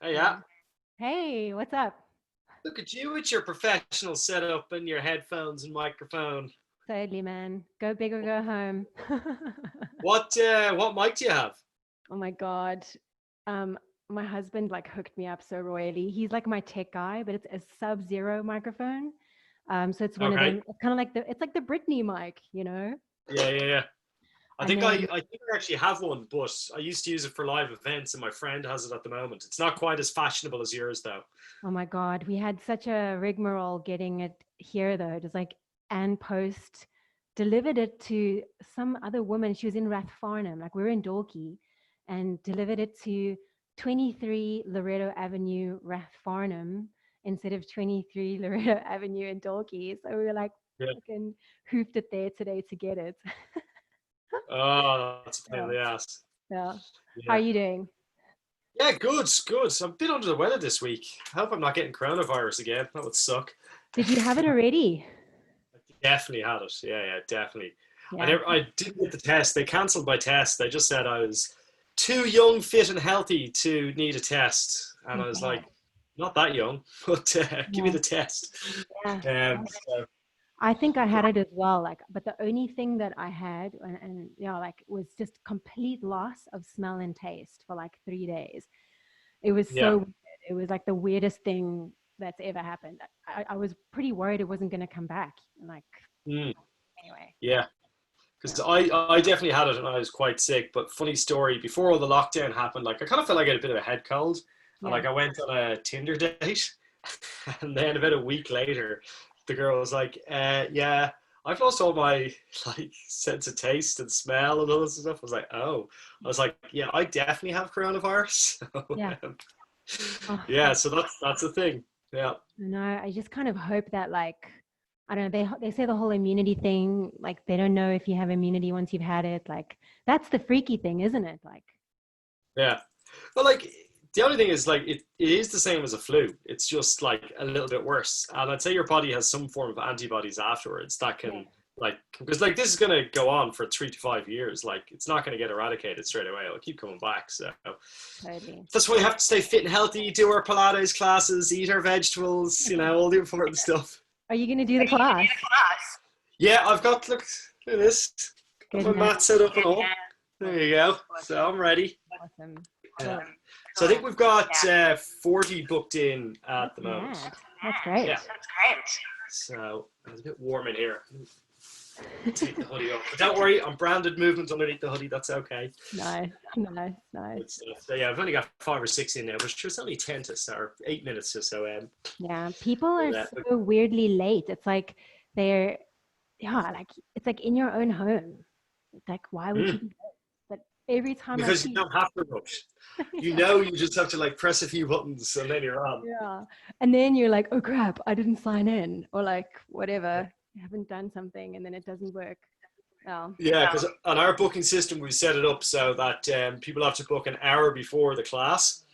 Hey, Yeah. yeah. Hey, what's up? Look at you with your professional setup and your headphones and microphone. Totally, man. Go big or go home. What mic do you have? Oh my God. Um, my husband like hooked me up so royally. He's like my tech guy, but it's a sub-zero microphone. So it's one of Okay. them. It's kind of like it's like the Britney mic, you know? Yeah, yeah, yeah. I And think I, then, I think I actually have one, but I used to use it for live events, and my friend has it at the moment. It's not quite as fashionable as yours, though. oh my God, we had such a rigmarole getting it here though. It was like Anne Post delivered it to some other woman. She was in Rathfarnham, like we're in Dalkey, and delivered it to 23 Loretto Avenue, Rathfarnham, instead of 23 Loretto Avenue in Dalkey. So we were like, Yeah. fucking hoofed it there today to get it. Oh, that's a pain in Yeah, the ass. yeah. How are Yeah. you doing? Yeah, good, good. I'm a bit under the weather this week. I hope I'm not getting coronavirus again. That would suck. Did you have it already? I definitely had it. Yeah, yeah, definitely. Yeah. I didn't get the test. They cancelled my test. They just said I was too young, fit, and healthy to need a test. And Oh I was like, God. not that young, but give me Yeah. the test. Yeah. So, I think I had it as well. Like, but the only thing that I had, and yeah, like, was just complete loss of smell and taste for like 3 days. It was yeah, so weird. It was like the weirdest thing that's ever happened. I was pretty worried it wasn't going to come back. Like, mm, anyway, yeah. yeah, Because I definitely had it and I was quite sick. But funny story, before all the lockdown happened, like I kind of felt like I had a bit of a head cold. And yeah. like I went on a Tinder date. And then about a week later, the girl was like, yeah, I've lost all my like sense of taste and smell and all this stuff. I was like, oh. I was like, yeah, I definitely have coronavirus. So, Yeah. Oh, yeah, so that's the thing. Yeah. no, I just kind of hope that like I don't know. They say the whole immunity thing. Like they don't know if you have immunity once you've had it. Like that's the freaky thing, isn't it? Like Yeah. But like the only thing is like it is the same as a flu. It's just like a little bit worse. And I'd say your body has some form of antibodies afterwards that yeah, can like because like this is gonna go on for 3 to 5 years. Like it's not gonna get eradicated straight away. It'll keep coming back. So totally. that's why we have to stay fit and healthy, do our Pilates classes, eat our vegetables, all the important stuff. Are you going to do the class? Yeah, I've got look at this. Got Good my man. mat set up and all. There you go. So I'm ready. Awesome. Yeah. Cool. So I think we've got 40 booked in at That's the moment. mad. That's great. Yeah. So it's a bit warm in here. Take the hoodie off. But don't worry, I'm branded movement underneath the hoodie. That's okay. Nice, nice, nice. So yeah, I've only got 5 or 6 in now, but sure, it's only 10 to or 8 minutes or so. Yeah, people are Yeah, so weirdly late. It's like they're, yeah, like it's like in your own home. It's like, why would you do that? But every time I because you see, don't have to rush. yeah, You just have to like press a few buttons and then you're on. yeah, and then you're like, oh crap, I didn't sign in, or like whatever, you haven't done something, and then it doesn't work. Oh, Yeah, because on our booking system, we set it up so that people have to book an hour before the class.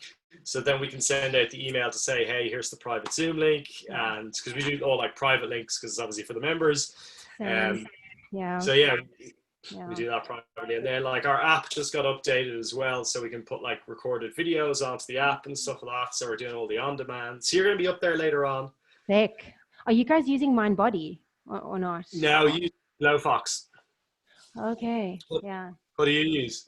So then we can send out the email to say, hey, here's the private Zoom link. yeah, And because we do all like private links, because it's obviously for the members. same. Um, Yeah, so yeah, we yeah, do that privately. And then like our app just got updated as well. So we can put like recorded videos onto the app and stuff like that. So we're doing all the on demand. So you're going to be up there later on. sick. Are you guys using Mind Body or not? Now you Low Fox. Okay, yeah. What do you use?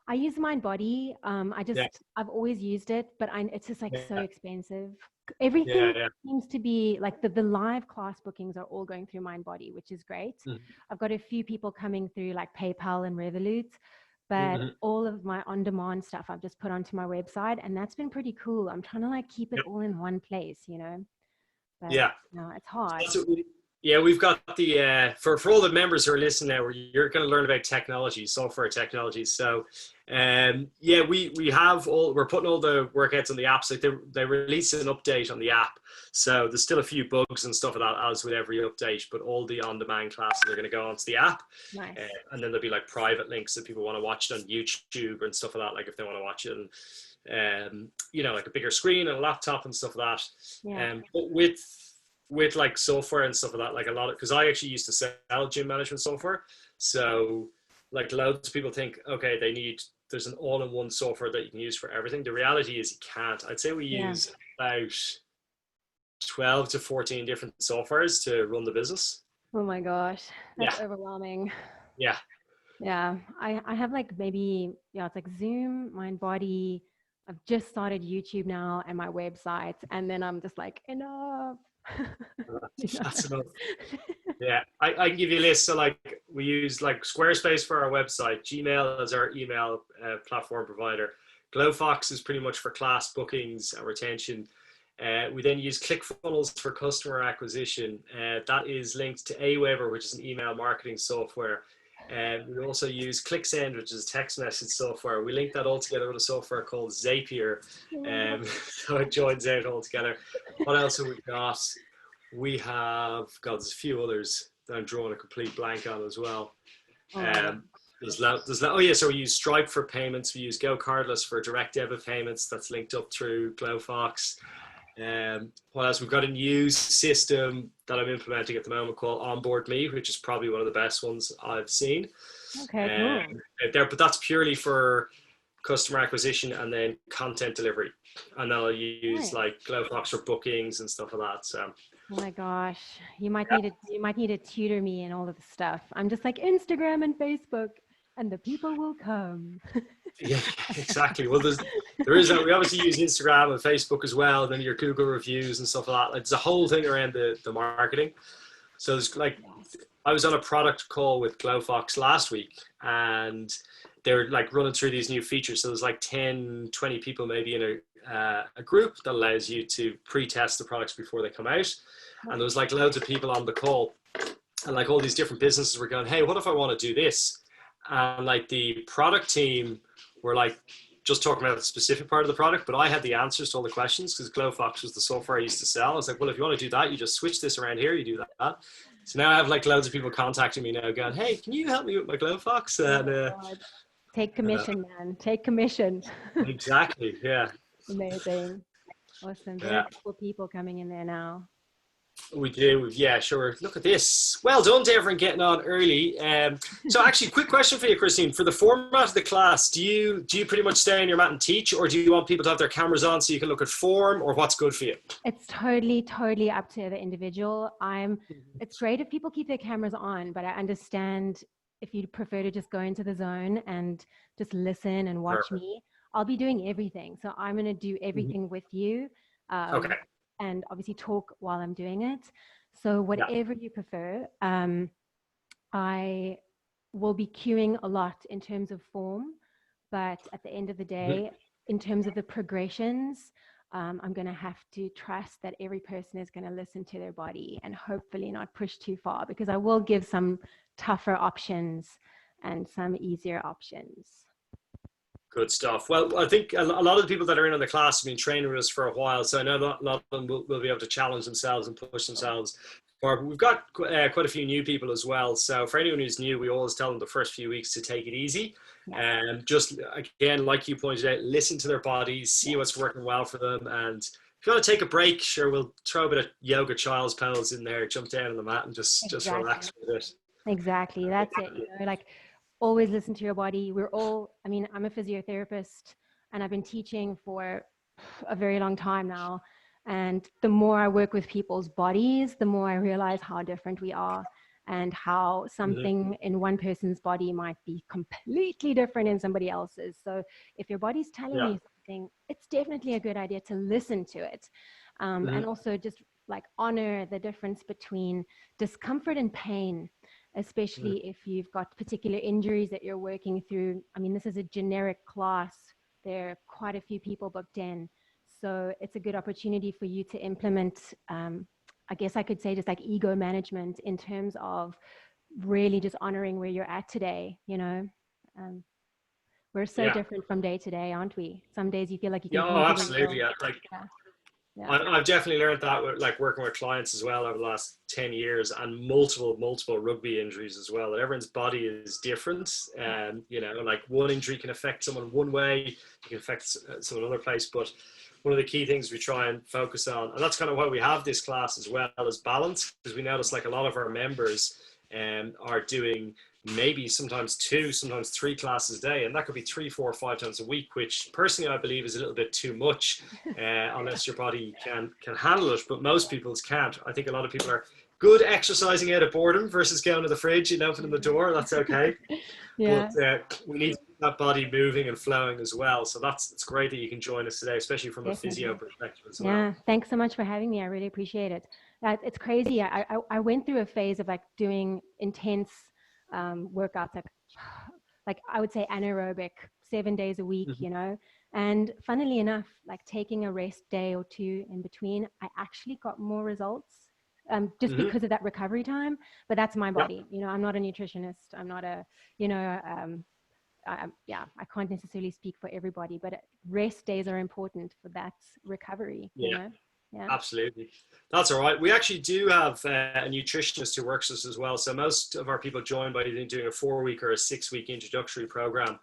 I use Mind Body. Yeah, I've always used it, but it's just like so yeah, expensive. yeah, Everything yeah. seems to be like the live class bookings are all going through Mind Body, which is great. I've got a few people coming through like PayPal and Revolut, but Mm-hmm. all of my on-demand stuff I've just put onto my website, and that's been pretty cool. I'm trying to like keep it Yep. all in one place, you know, but Yeah. no, it's hard. That's what yeah, we've got the for all the members who are listening now, you're going to learn about technology, software technology. So, yeah, we have we're putting all the workouts on the apps. Like they release an update on the app, so there's still a few bugs and stuff like that as with every update. But all the on-demand classes are going to go onto the app, Nice. and then there'll be like private links if people want to watch it on YouTube and stuff like that. Like if they want to watch it, and like a bigger screen and a laptop and stuff like that. Yeah. But with like software and stuff like that, like a lot of because I actually used to sell gym management software, so like loads of people think okay they need there's an all-in-one software that you can use for everything. The reality is you can't. I'd say we Yeah. use about 12 to 14 different softwares to run the business. Oh my gosh, Yeah. that's overwhelming. Yeah. Yeah, I have like maybe, yeah, it's like Zoom, Mindbody. I've just started YouTube now and my website, and then I'm just like, enough. You know? That's enough. Yeah, I can give you a list. So like we use like Squarespace for our website, Gmail as our email platform provider. Glowfox is pretty much for class bookings and retention. We then use ClickFunnels for customer acquisition. That is linked to Aweber, which is an email marketing software. We also use ClickSend, which is text message software. We link that all together with a software called Zapier. So it joins out all together. What else have we got? We have, God, there's a few others that I'm drawing a complete blank on as well. Oh yeah, so we use Stripe for payments. We use Go Cardless for direct debit payments. That's linked up through Glowfox. What else? We've got a new system that I'm implementing at the moment called Onboard Me, which is probably one of the best ones I've seen. Okay, cool. But that's purely for customer acquisition and then content delivery. And then I'll use like Glowfox for bookings and stuff like that. So. Oh my gosh, you might need to tutor me in all of the stuff. I'm just like Instagram and Facebook, and the people will come. Yeah, exactly. Well, we obviously use Instagram and Facebook as well, and then your Google reviews and stuff like that. It's a whole thing around the marketing. So it's like, I was on a product call with Glowfox last week, and they're like running through these new features. So there's like 10, 20 people maybe in a group that allows you to pre-test the products before they come out. And there was like loads of people on the call, and like all these different businesses were going, hey, what if I want to do this? And like the product team were like just talking about the specific part of the product, but I had the answers to all the questions because Glowfox was the software I used to sell. I was like, well, if you want to do that, you just switch this around here, you do that. So now I have like loads of people contacting me now going, hey, can you help me with my Glowfox? And take commission, man. Take commission. Exactly. Yeah. Amazing. Awesome. Very cool people coming in there now. We do, yeah, sure. Look at this. Well done to everyone getting on early. So actually, quick question for you, Christine. For the format of the class, do you pretty much stay on your mat and teach, or do you want people to have their cameras on so you can look at form, or what's good for you? It's totally up to the individual. It's great if people keep their cameras on, but I understand if you prefer to just go into the zone and just listen and watch me. I'll be doing everything. So I'm going to do everything with you. Okay. And obviously talk while I'm doing it. So whatever you prefer, I will be cueing a lot in terms of form, but at the end of the day, in terms of the progressions, I'm going to have to trust that every person is going to listen to their body and hopefully not push too far, because I will give some tougher options and some easier options. Good stuff. Well, I think a lot of the people that are in the class have been training with us for a while, so I know a lot of them will be able to challenge themselves and push themselves. But we've got quite a few new people as well. So for anyone who's new, we always tell them the first few weeks to take it easy. And just, again, like you pointed out, listen to their bodies, see what's working well for them. And if you want to take a break, sure, we'll throw a bit of yoga child's pose in there, jump down on the mat and just relax with it. Exactly. That's it. You know, like, always listen to your body. I'm a physiotherapist and I've been teaching for a very long time now. And the more I work with people's bodies, the more I realize how different we are and how something in one person's body might be completely different in somebody else's. So if your body's telling you something, it's definitely a good idea to listen to it. And also just like honor the difference between discomfort and pain, especially if you've got particular injuries that you're working through. I mean, this is a generic class. There are quite a few people booked in. So it's a good opportunity for you to implement, I guess I could say just like ego management in terms of really just honoring where you're at today, you know. We're so different from day to day, aren't we? Some days you feel like you can absolutely. I've definitely learned that with like working with clients as well over the last 10 years, and multiple rugby injuries as well. That everyone's body is different, and you know, like one injury can affect someone one way, it can affect someone another place. But one of the key things we try and focus on, and that's kind of why we have this class as well, is balance, because we notice like a lot of our members, are doing maybe sometimes 2, sometimes 3 classes a day, and that could be 3, 4, 5 times a week, which personally I believe is a little bit too much, unless your body can handle it. But most people's can't. I think a lot of people are good exercising out of boredom versus going to the fridge and opening the door. That's okay. Yeah. But we need to keep that body moving and flowing as well. So it's great that you can join us today, especially from a physio Definitely. perspective as well. Yeah, thanks so much for having me. I really appreciate it. It's crazy. I went through a phase of like doing intense workouts, like I would say anaerobic, 7 days a week, Mm-hmm. you know. And funnily enough, like taking a rest day or two in between, I actually got more results just Mm-hmm. because of that recovery time. But that's my Yeah. body. You know, I'm not a nutritionist. I'm not a, you know, yeah, I can't necessarily speak for everybody, but rest days are important for that recovery, you Yeah. know? Yeah. Absolutely. That's all right. We actually do have a nutritionist who works with us as well. So most of our people join by doing a 4-week or a 6-week introductory program.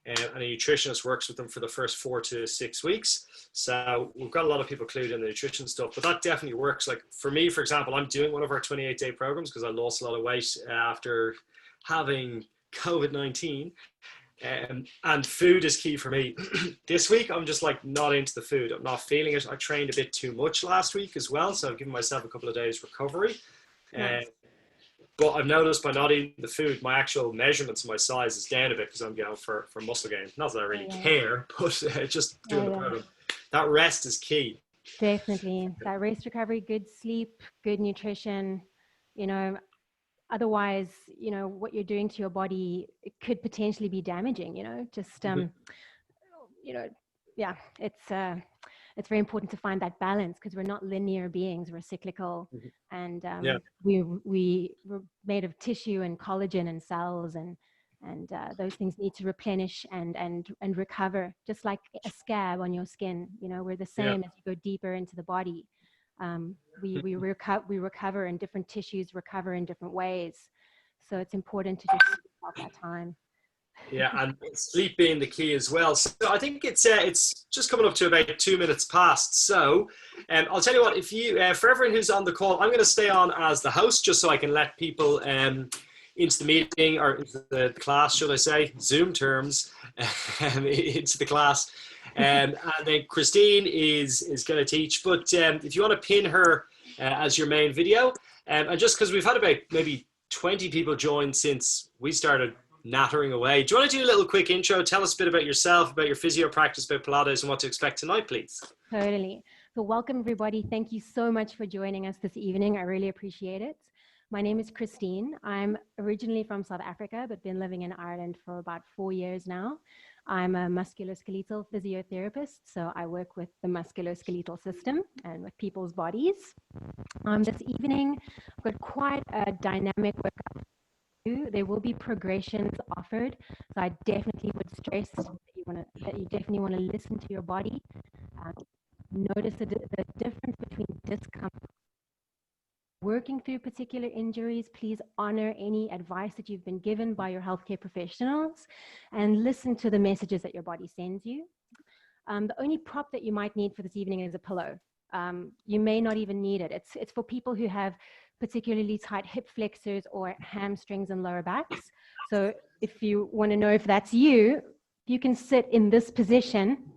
And a nutritionist works with them for the first 4 to 6 weeks. So we've got a lot of people clued in the nutrition stuff, but that definitely works. Like for me, for example, I'm doing one of our 28-day programs because I lost a lot of weight after having COVID-19. And food is key for me. This week, I'm just like not into the food. I'm not feeling it. I trained a bit too much last week as well, so I've given myself a couple of days recovery. Uh, Nice. but I've noticed by not eating the food, my actual measurements, my size is down a bit because I'm going for muscle gain. Not that I Oh, really yeah. care, but just Oh, doing the yeah. program. That rest is key. Definitely. That rest recovery, good sleep, good nutrition, you know, otherwise, you know, what you're doing to your body, it could potentially be damaging, you know, just, Mm-hmm. you know, yeah, it's very important to find that balance because we're not linear beings, we're cyclical, Mm-hmm. and Yeah. we're made of tissue and collagen and cells, and those things need to replenish and recover, just like a scab on your skin. You know, we're the Yeah. same as you go deeper into the body. We recover, and different tissues recover in different ways. So it's important to just take that time. Yeah, and sleep being the key as well. So I think it's just coming up to about 2 minutes past. So I'll tell you what, if you for everyone who's on the call, I'm going to stay on as the host just so I can let people into the meeting or into the class, should I say, Zoom terms, into the class. And then Christine is going to teach. But if you want to pin her as your main video, and just because we've had about maybe 20 people join since we started nattering away. Do you want to do a little quick intro? Tell us a bit about yourself, about your physio practice, about Pilates, and what to expect tonight, please. Totally. So welcome everybody. Thank you so much for joining us this evening. I really appreciate it. My name is Christine. I'm originally from South Africa, but been living in Ireland for about 4 years now. I'm a musculoskeletal physiotherapist, so I work with the musculoskeletal system and with people's bodies. This evening, I've got quite a dynamic workout. There will be progressions offered, so I definitely would stress that you definitely want to listen to your body. Um, Notice the difference between discomfort. Working through particular injuries, please honor any advice that you've been given by your healthcare professionals and listen to the messages that your body sends you. The only prop that you might need for this evening is a pillow. You may not even need it. It's for people who have particularly tight hip flexors or hamstrings and lower backs. So if you want to know if that's you, you can sit in this position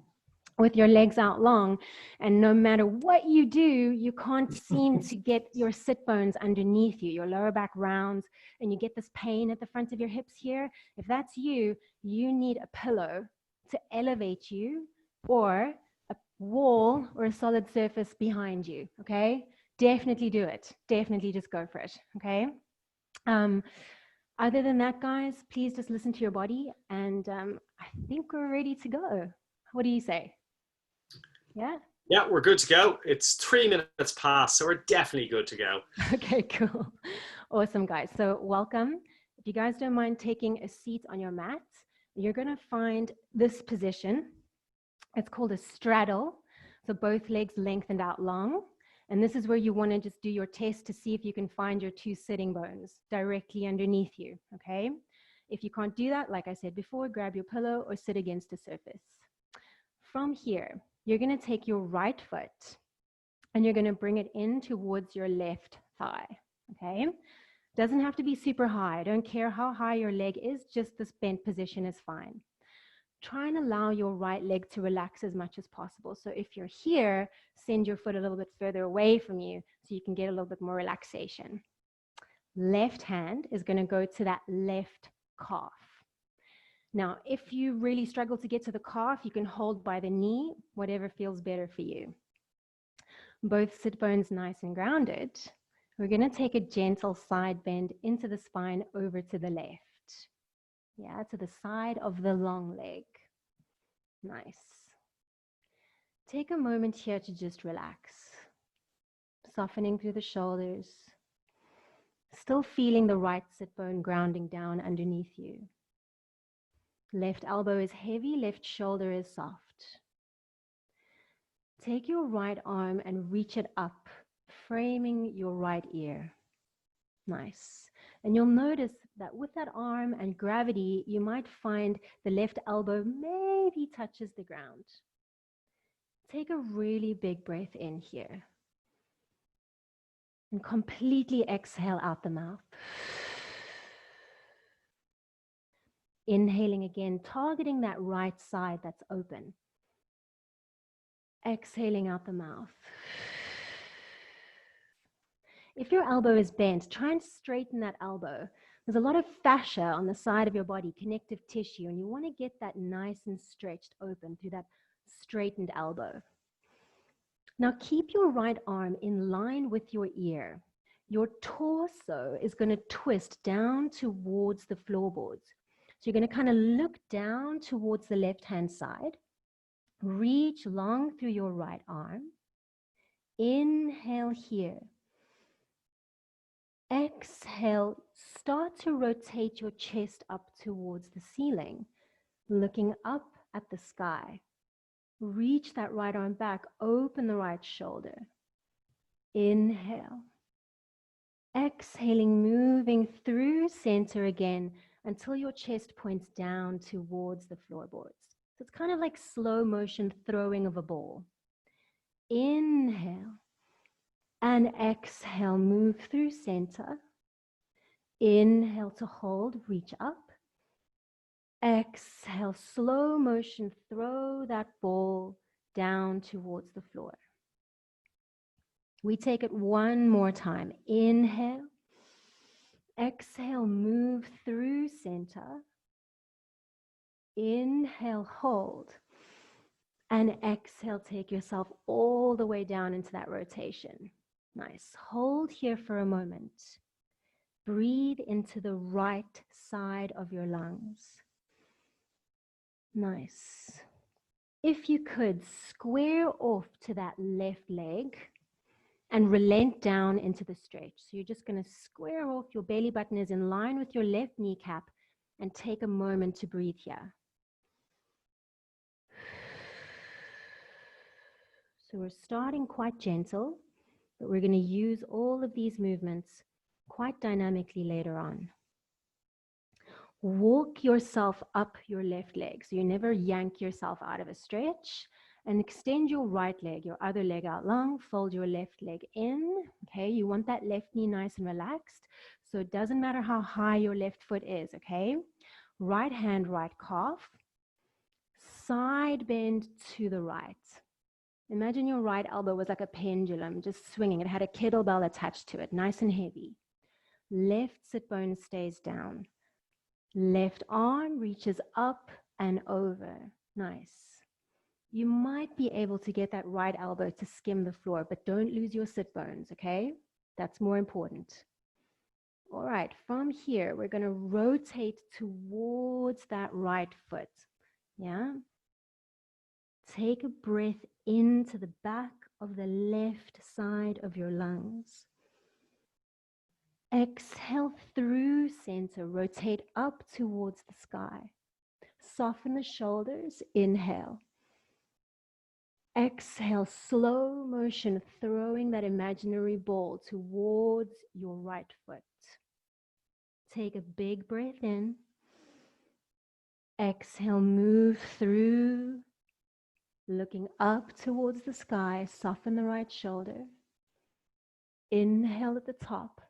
with your legs out long, and no matter what you do, you can't seem to get your sit bones underneath you. Your lower back rounds and you get this pain at the front of your hips here. If that's you, you need a pillow to elevate you, or a wall or a solid surface behind you. Okay, definitely do it. Definitely just go for it. Okay. um, Other than that, guys, please just listen to your body, and I think we're ready to go. What do you say? Yeah. Yeah, we're good to go. It's 3 minutes past, so we're definitely good to go. Okay, cool. Awesome, guys. So welcome. If you guys don't mind taking a seat on your mat, you're going to find this position. It's called a straddle. So both legs lengthened out long. And this is where you want to just do your test to see if you can find your two sitting bones directly underneath you. Okay. If you can't do that, like I said before, grab your pillow or sit against a surface. From here, you're going to take your right foot and you're going to bring it in towards your left thigh. Okay. Doesn't have to be super high. I don't care how high your leg is, just this bent position is fine. Try and allow your right leg to relax as much as possible. So if you're here, send your foot a little bit further away from you so you can get a little bit more relaxation. Left hand is going to go to that left calf. Now, if you really struggle to get to the calf, you can hold by the knee, whatever feels better for you. Both sit bones nice and grounded. We're going to take a gentle side bend into the spine over to the left. Yeah, to the side of the long leg. Nice. Take a moment here to just relax. Softening through the shoulders. Still feeling the right sit bone grounding down underneath you. Left elbow is heavy, left shoulder is soft. Take your right arm and reach it up, framing your right ear. Nice. And you'll notice that with that arm and gravity, you might find the left elbow maybe touches the ground. Take a really big breath in here. And completely exhale out the mouth. Inhaling again, targeting that right side that's open. Exhaling out the mouth. If your elbow is bent, try and straighten that elbow. There's a lot of fascia on the side of your body, connective tissue, and you want to get that nice and stretched open through that straightened elbow. Now keep your right arm in line with your ear. Your torso is going to twist down towards the floorboards. So you're going to kind of look down towards the left-hand side. Reach long through your right arm. Inhale here. Exhale, start to rotate your chest up towards the ceiling, looking up at the sky. Reach that right arm back, open the right shoulder. Inhale. Exhaling, moving through center again until your chest points down towards the floorboards. So it's kind of like slow motion throwing of a ball. Inhale and exhale, move through center. Inhale to hold, reach up. Exhale, slow motion, throw that ball down towards the floor. We take it one more time. Inhale. Exhale, move through center. Inhale, hold. And exhale, take yourself all the way down into that rotation. Nice. Hold here for a moment. Breathe into the right side of your lungs. Nice. If you could, square off to that left leg and relent down into the stretch. So you're just going to square off, your belly button is in line with your left kneecap, and take a moment to breathe here. So we're starting quite gentle, but we're going to use all of these movements quite dynamically later on. Walk yourself up your left leg. So you never yank yourself out of a stretch. And extend your right leg, your other leg out long. Fold your left leg in. Okay, you want that left knee nice and relaxed. So it doesn't matter how high your left foot is, okay? Right hand, right calf. Side bend to the right. Imagine your right elbow was like a pendulum, just swinging. It had a kettlebell attached to it, nice and heavy. Left sit bone stays down. Left arm reaches up and over. Nice. You might be able to get that right elbow to skim the floor, but don't lose your sit bones, okay? That's more important. All right, from here, we're going to rotate towards that right foot. Yeah? Take a breath into the back of the left side of your lungs. Exhale through center, rotate up towards the sky. Soften the shoulders, inhale. Exhale, slow motion, throwing that imaginary ball towards your right foot. Take a big breath in. Exhale, move through, looking up towards the sky, soften the right shoulder. Inhale at the top.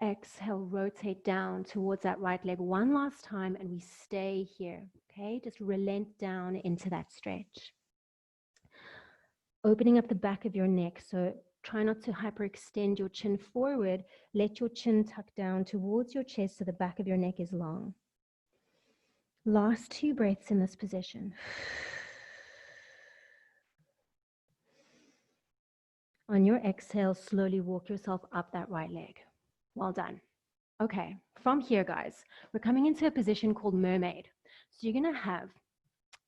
Exhale, rotate down towards that right leg one last time, and we stay here. Okay, just relent down into that stretch. Opening up the back of your neck, so try not to hyperextend your chin forward. Let your chin tuck down towards your chest so the back of your neck is long. Last 2 breaths in this position. On your exhale, slowly walk yourself up that right leg. Well done. Okay, from here, guys, we're coming into a position called mermaid. So you're going to have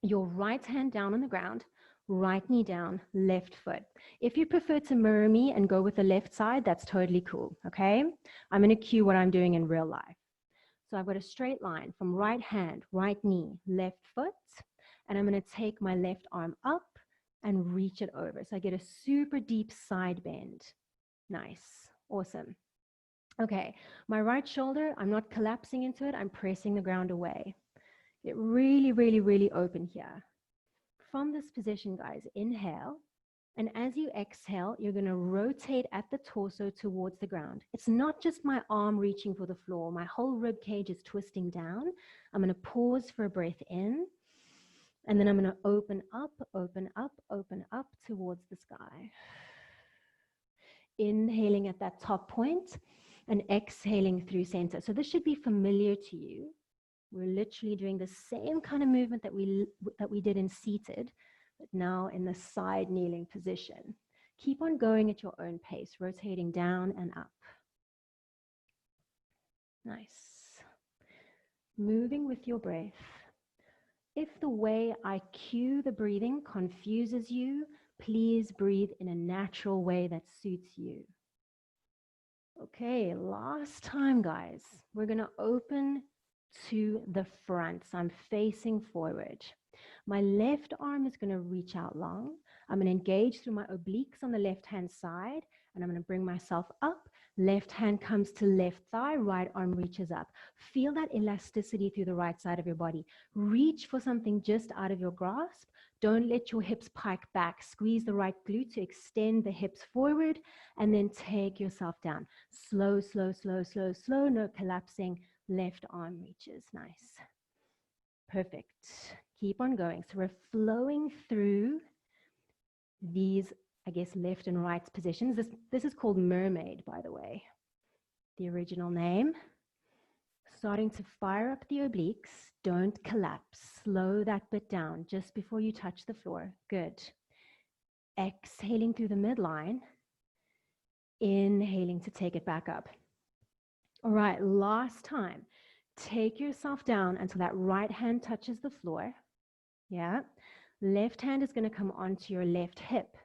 your right hand down on the ground, right knee down, left foot. If you prefer to mirror me and go with the left side, that's totally cool, okay? I'm going to cue what I'm doing in real life. So I've got a straight line from right hand, right knee, left foot, and I'm going to take my left arm up and reach it over. So I get a super deep side bend. Nice. Awesome. Okay, my right shoulder, I'm not collapsing into it. I'm pressing the ground away. Get really, really, really open here. From this position, guys, inhale. And as you exhale, you're going to rotate at the torso towards the ground. It's not just my arm reaching for the floor. My whole rib cage is twisting down. I'm going to pause for a breath in. And then I'm going to open up, open up, open up towards the sky. Inhaling at that top point and exhaling through center. So this should be familiar to you. We're literally doing the same kind of movement that we did in seated, but now in the side kneeling position. Keep on going at your own pace, rotating down and up. Nice. Moving with your breath. If the way I cue the breathing confuses you, please breathe in a natural way that suits you. Okay, last time, guys. We're going to open to the front. So I'm facing forward. My left arm is going to reach out long. I'm going to engage through my obliques on the left-hand side, and I'm going to bring myself up. Left hand comes to left thigh, right arm reaches up. Feel that elasticity through the right side of your body. Reach for something just out of your grasp. Don't let your hips pike back. Squeeze the right glute to extend the hips forward, and then take yourself down. Slow, slow, slow, slow, slow, no collapsing. Left arm reaches. Nice. Perfect. Keep on going. So we're flowing through these, I guess, left and right positions. This is called mermaid, by the way, the original name. Starting to fire up the obliques. Don't collapse. Slow that bit down just before you touch the floor. Good. Exhaling through the midline. Inhaling to take it back up. All right, last time. Take yourself down until that right hand touches the floor. Yeah. Left hand is going to come onto your left hip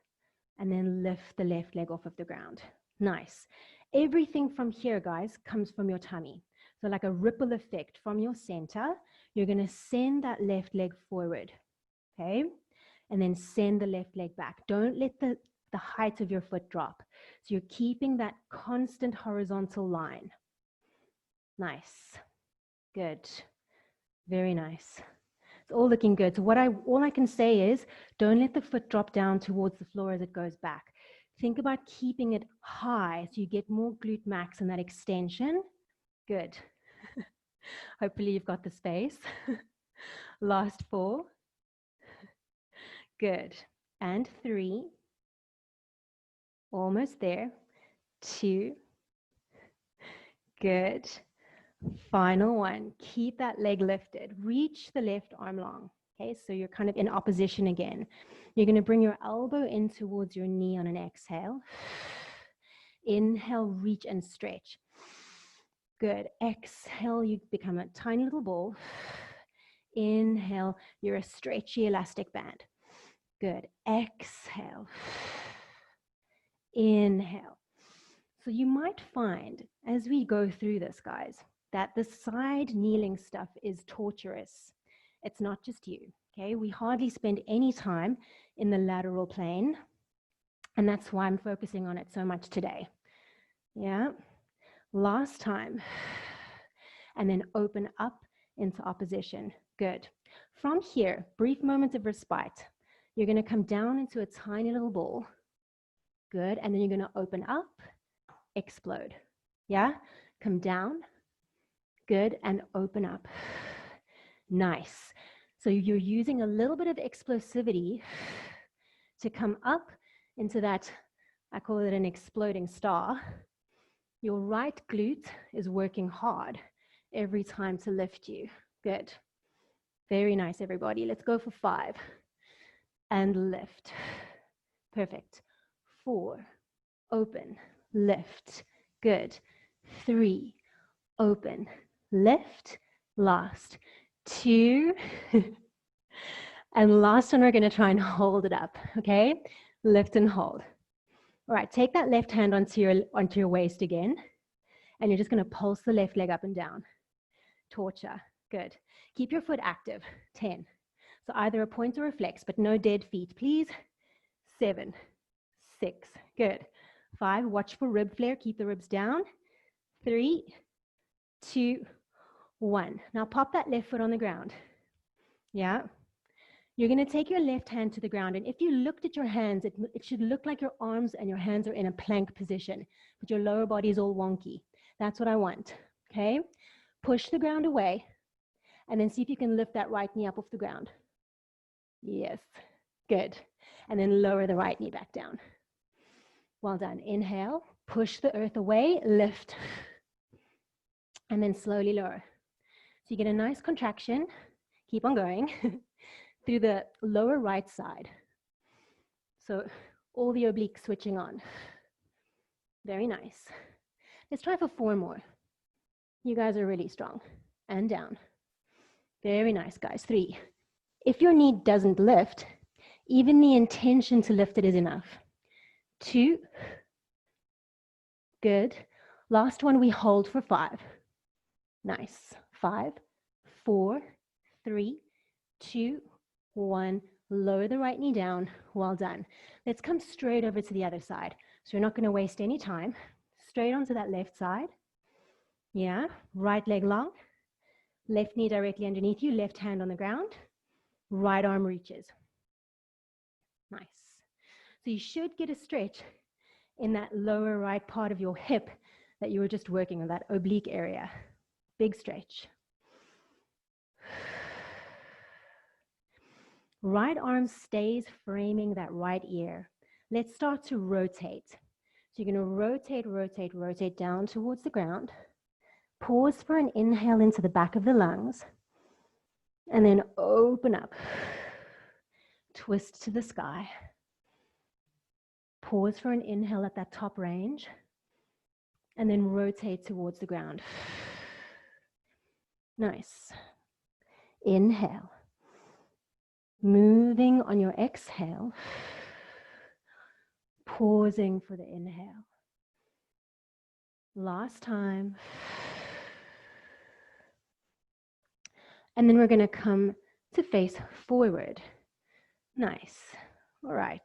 and then lift the left leg off of the ground. Nice. Everything from here, guys, comes from your tummy. So like a ripple effect from your center, you're going to send that left leg forward. Okay. And then send the left leg back. Don't let the height of your foot drop. So you're keeping that constant horizontal line. Nice. Good. Very nice. It's all looking good. So all I can say is don't let the foot drop down towards the floor as it goes back. Think about keeping it high so you get more glute max and that extension. Good. Hopefully you've got the space. Last 4. Good. And 3. Almost there. 2. Good. Final 1. Keep that leg lifted. Reach the left arm long. Okay, so you're kind of in opposition again. You're going to bring your elbow in towards your knee on an exhale. Inhale, reach and stretch. Good. Exhale, you become a tiny little ball. Inhale, you're a stretchy elastic band. Good. Exhale. Inhale. So you might find as we go through this, guys, that the side kneeling stuff is torturous. It's not just you, okay? We hardly spend any time in the lateral plane, and that's why I'm focusing on it so much today. Yeah. Last time. And then open up into opposition. Good. From here, brief moments of respite. You're going to come down into a tiny little ball. Good. And then you're going to open up, explode. Yeah? Come down. Good. And open up. Nice. So you're using a little bit of explosivity to come up into that, I call it an exploding star. Your right glute is working hard every time to lift you. Good. Very nice, everybody. Let's go for 5. And lift. Perfect. 4. Open. Lift. Good. 3. Open. Lift. Last. 2. And last one, we're going to try and hold it up. Okay? Lift and hold. All right, take that left hand onto your waist again. And you're just going to pulse the left leg up and down. Torture. Good. Keep your foot active. 10. So either a point or a flex, but no dead feet, please. 7. 6. Good. 5. Watch for rib flare. Keep the ribs down. 3, 2, 1. Now pop that left foot on the ground. Yeah. You're going to take your left hand to the ground. And if you looked at your hands, it should look like your arms and your hands are in a plank position, but your lower body is all wonky. That's what I want. Okay? Push the ground away. And then see if you can lift that right knee up off the ground. Yes. Good. And then lower the right knee back down. Well done. Inhale. Push the earth away. Lift. And then slowly lower. So you get a nice contraction. Keep on going. Through the lower right side. So all the obliques switching on. Very nice. Let's try for 4 more. You guys are really strong. And down. Very nice, guys. 3. If your knee doesn't lift, even the intention to lift it is enough. 2. Good. Last one, we hold for 5. Nice. 5, 4, 3, 2, 1. Lower the right knee down. Well done. Let's come straight over to the other side. So you're not going to waste any time. Straight onto that left side. Yeah. Right leg long. Left knee directly underneath you. Left hand on the ground. Right arm reaches. Nice. So you should get a stretch in that lower right part of your hip that you were just working on, that oblique area. Big stretch. Right arm stays framing that right ear. Let's start to rotate. So you're going to rotate, rotate, rotate down towards the ground. Pause for an inhale into the back of the lungs. And then open up. Twist to the sky. Pause for an inhale at that top range. And then rotate towards the ground. Nice. Inhale. Moving on your exhale. Pausing for the inhale. Last time. And then we're going to come to face forward. Nice. All right.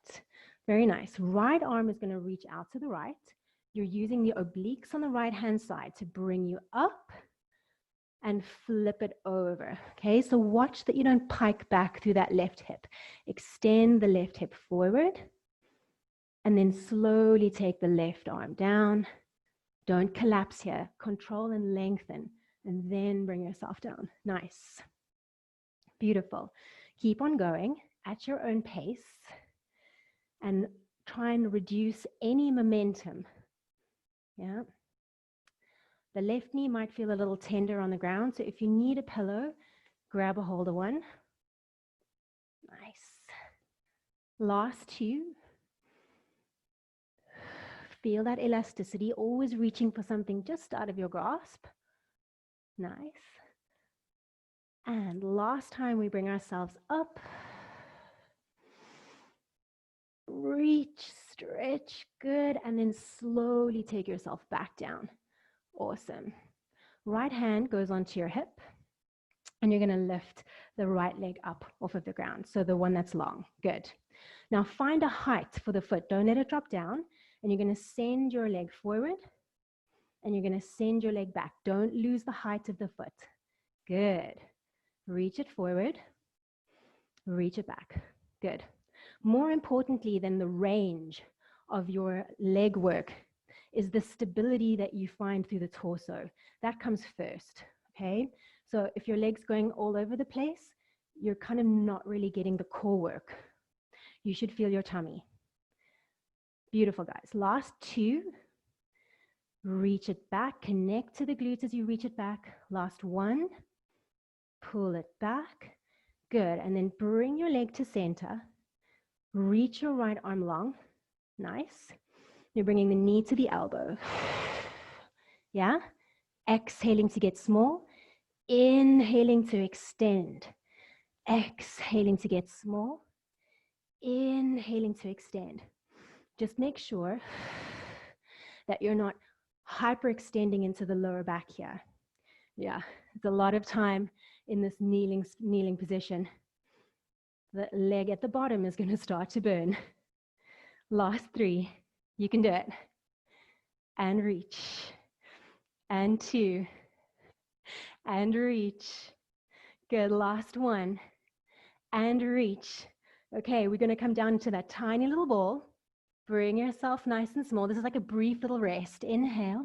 Very nice. Right arm is going to reach out to the right. You're using the obliques on the right-hand side to bring you up and flip it over. Okay, so watch that you don't pike back through that left hip. Extend the left hip forward and then slowly take the left arm down. Don't collapse here. Control and lengthen and then bring yourself down. Nice. Beautiful. Keep on going at your own pace and try and reduce any momentum. Yeah. The left knee might feel a little tender on the ground, so if you need a pillow, grab a hold of one. Nice. Last 2. Feel that elasticity, always reaching for something just out of your grasp. Nice. And last time, we bring ourselves up. Reach, stretch, good, and then slowly take yourself back down. Awesome. Right hand goes onto your hip, and you're going to lift the right leg up off of the ground, so the one that's long. Good. Now find a height for the foot. Don't let it drop down, and you're going to send your leg forward, and you're going to send your leg back. Don't lose the height of the foot. Good. Reach it forward, reach it back. Good. More importantly than the range of your leg work is the stability that you find through the torso. That comes first, okay? So if your leg's going all over the place, you're kind of not really getting the core work. You should feel your tummy. Beautiful, guys. Last two. Reach it back. Connect to the glutes as you reach it back. Last one. Pull it back. Good. And then bring your leg to center. Reach your right arm long. Nice. You're bringing the knee to the elbow. Yeah? Exhaling to get small. Inhaling to extend. Exhaling to get small. Inhaling to extend. Just make sure that you're not hyperextending into the lower back here. Yeah, it's a lot of time in this kneeling position. The leg at the bottom is going to start to burn. Last three. You can do it. And reach. And two. And reach. Good. Last one. And reach. Okay, we're going to come down into that tiny little ball. Bring yourself nice and small. This is like a brief little rest. Inhale.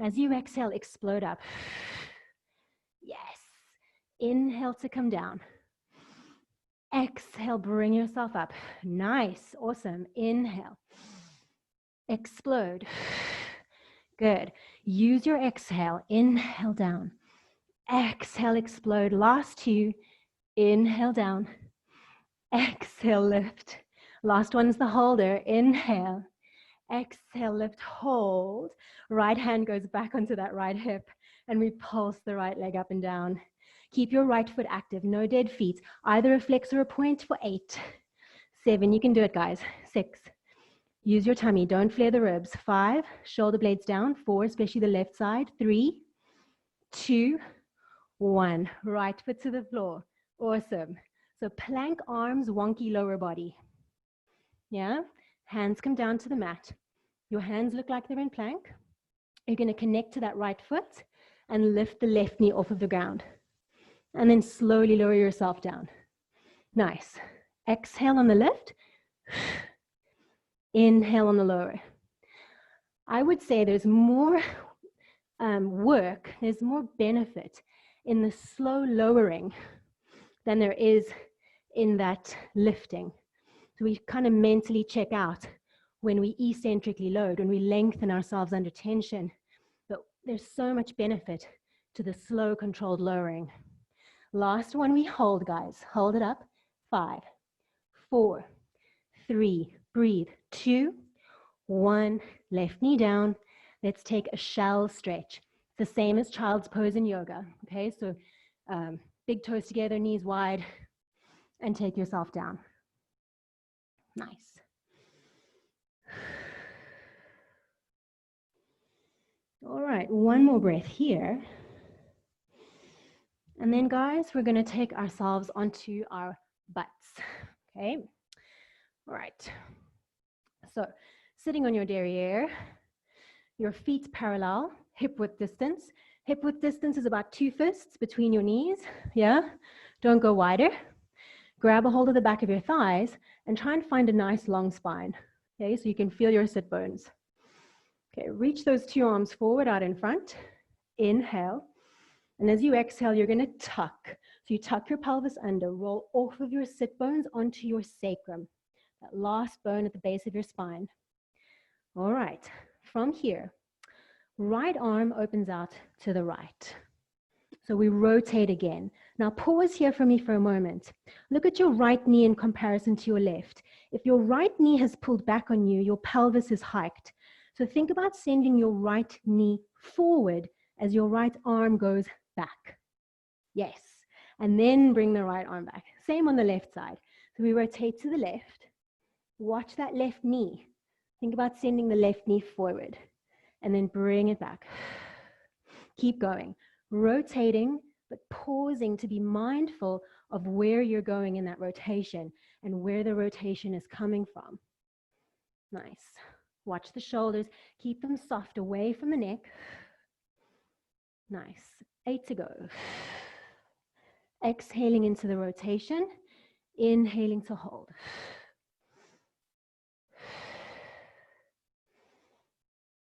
As you exhale, explode up. Yes. Inhale to come down. Exhale, bring yourself up. Nice. Awesome. Inhale. Explode. Good. Use your exhale. Inhale down. Exhale, explode. Last two. Inhale down. Exhale, lift. Last one's the holder. Inhale. Exhale, lift, hold. Right hand goes back onto that right hip, and we pulse the right leg up and down. Keep your right foot active. No dead feet. Either a flex or a point for 8. 7. You can do it, guys. 6. Use your tummy. Don't flare the ribs. 5. Shoulder blades down. 4, especially the left side. 3, 2, 1. Right foot to the floor. Awesome. So plank arms, wonky lower body. Yeah? Hands come down to the mat. Your hands look like they're in plank. You're going to connect to that right foot and lift the left knee off of the ground. And then slowly lower yourself down. Nice. Exhale on the lift. Inhale on the lower. I would say there's more work, there's more benefit in the slow lowering than there is in that lifting. So we kind of mentally check out when we eccentrically load, when we lengthen ourselves under tension. But there's so much benefit to the slow, controlled lowering. Last one we hold, guys. Hold it up. 5, 4, 3, breathe. 2, 1, left knee down. Let's take a shell stretch. It's the same as child's pose in yoga. Okay, so big toes together, knees wide, and take yourself down. Nice. All right, one more breath here. And then, guys, we're going to take ourselves onto our butts. Okay. All right. So, sitting on your derriere, your feet parallel, hip width distance. Hip width distance is about 2 fists between your knees. Yeah. Don't go wider. Grab a hold of the back of your thighs and try and find a nice long spine. Okay, so you can feel your sit bones. Okay, reach those 2 arms forward out in front. Inhale. And as you exhale, you're going to tuck. So you tuck your pelvis under, roll off of your sit bones onto your sacrum, that last bone at the base of your spine. All right, from here, right arm opens out to the right. So we rotate again. Now pause here for me for a moment. Look at your right knee in comparison to your left. If your right knee has pulled back on you, your pelvis is hiked. So think about sending your right knee forward as your right arm goes back. Yes. And then bring the right arm back. Same on the left side. So we rotate to the left. Watch that left knee. Think about sending the left knee forward and then bring it back. Keep going. Rotating, but pausing to be mindful of where you're going in that rotation and where the rotation is coming from. Nice. Watch the shoulders. Keep them soft away from the neck. Nice. 8 to go. Exhaling into the rotation. Inhaling to hold.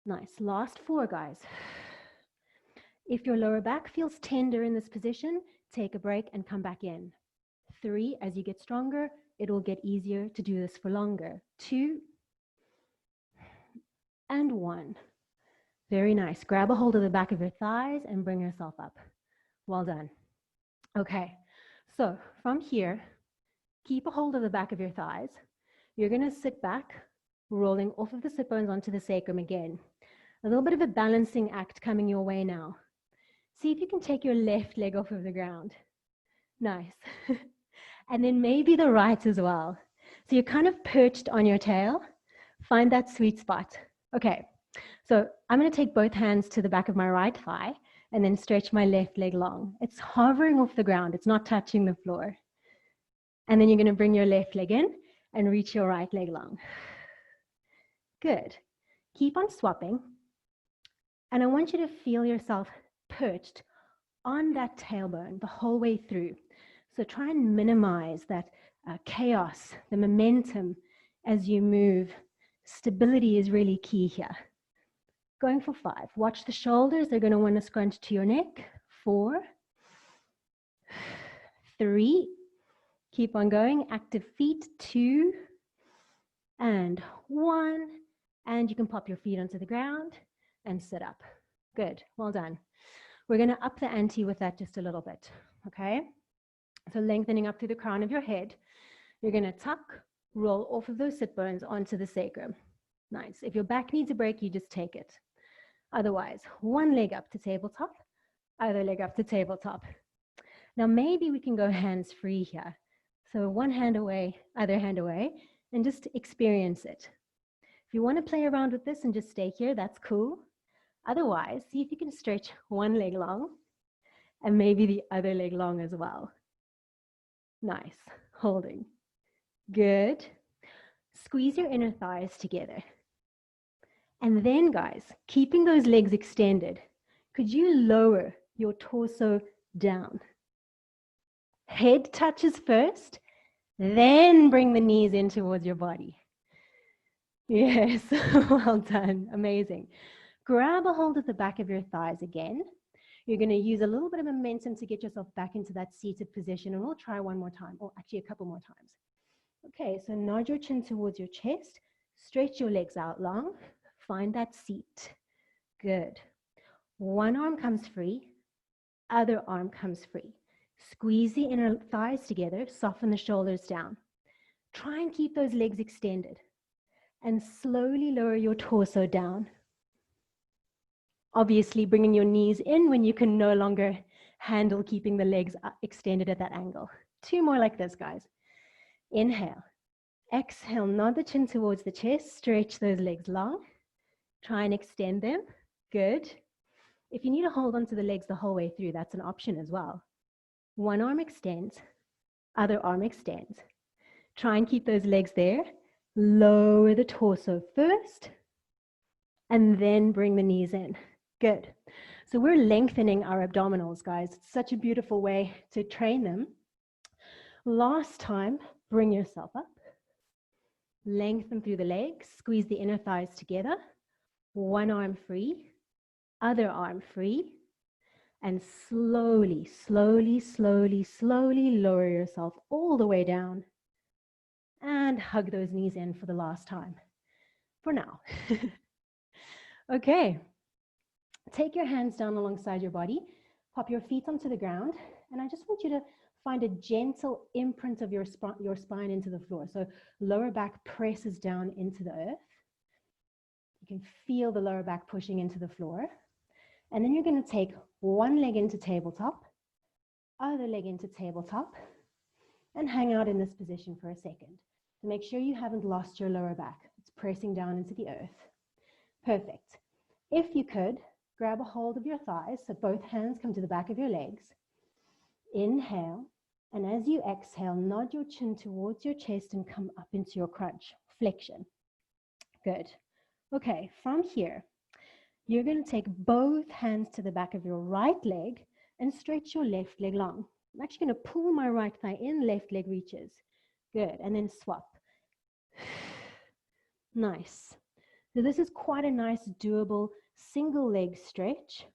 Nice. Last 4, guys. If your lower back feels tender in this position, take a break and come back in. 3, as you get stronger, it'll get easier to do this for longer. 2 and 1. Very nice. Grab a hold of the back of your thighs and bring yourself up. Well done. Okay, so from here, keep a hold of the back of your thighs. You're going to sit back, rolling off of the sit bones onto the sacrum again. A little bit of a balancing act coming your way now. See if you can take your left leg off of the ground. Nice. And then maybe the right as well. So you're kind of perched on your tail. Find that sweet spot. Okay, so I'm going to take both hands to the back of my right thigh and then stretch my left leg long. It's hovering off the ground. It's not touching the floor. And then you're going to bring your left leg in and reach your right leg long. Good. Keep on swapping. And I want you to feel yourself perched on that tailbone the whole way through. So try and minimize that chaos, the momentum as you move. Stability is really key here. Going for 5. Watch the shoulders. They're going to want to scrunch to your neck. 4, 3. Keep on going. Active feet. 2 and 1. And you can pop your feet onto the ground and sit up. Good. Well done. We're going to up the ante with that just a little bit. Okay? So lengthening up through the crown of your head. You're going to tuck, roll off of those sit bones onto the sacrum. Nice. If your back needs a break, you just take it. Otherwise, one leg up to tabletop, other leg up to tabletop. Now maybe we can go hands free here. So one hand away, other hand away, and just experience it. If you want to play around with this and just stay here, that's cool. Otherwise, see if you can stretch one leg long and maybe the other leg long as well. Nice. Holding. Good. Squeeze your inner thighs together. And then, guys, keeping those legs extended, could you lower your torso down? Head touches first, then bring the knees in towards your body. Yes, well done. Amazing. Grab a hold of the back of your thighs again. You're going to use a little bit of momentum to get yourself back into that seated position, and we'll try one more time, or actually a couple more times. Okay, so nod your chin towards your chest, stretch your legs out long, find that seat. Good. One arm comes free, other arm comes free. Squeeze the inner thighs together, soften the shoulders down. Try and keep those legs extended and slowly lower your torso down. Obviously bringing your knees in when you can no longer handle keeping the legs extended at that angle. 2 more like this, guys. Inhale. Exhale, nod the chin towards the chest, stretch those legs long. Try and extend them. Good. If you need to hold onto the legs the whole way through, that's an option as well. One arm extends, other arm extends. Try and keep those legs there. Lower the torso first, and then bring the knees in. Good. So we're lengthening our abdominals, guys. It's such a beautiful way to train them. Last time, bring yourself up. Lengthen through the legs, squeeze the inner thighs together. One arm free, other arm free. And slowly, slowly, slowly, slowly lower yourself all the way down. And hug those knees in for the last time. For now. Okay. Take your hands down alongside your body. Pop your feet onto the ground. And I just want you to find a gentle imprint of your spine into the floor. So lower back presses down into the earth. You can feel the lower back pushing into the floor. And then you're going to take one leg into tabletop, other leg into tabletop, and hang out in this position for a second to make sure you haven't lost your lower back. It's pressing down into the earth. Perfect. If you could, grab a hold of your thighs so both hands come to the back of your legs. Inhale, and as you exhale, nod your chin towards your chest and come up into your crunch, flexion. Good. Okay, from here, you're going to take both hands to the back of your right leg and stretch your left leg long. I'm actually going to pull my right thigh in, left leg reaches. Good, and then swap. Nice. So this is quite a nice, doable single leg stretch.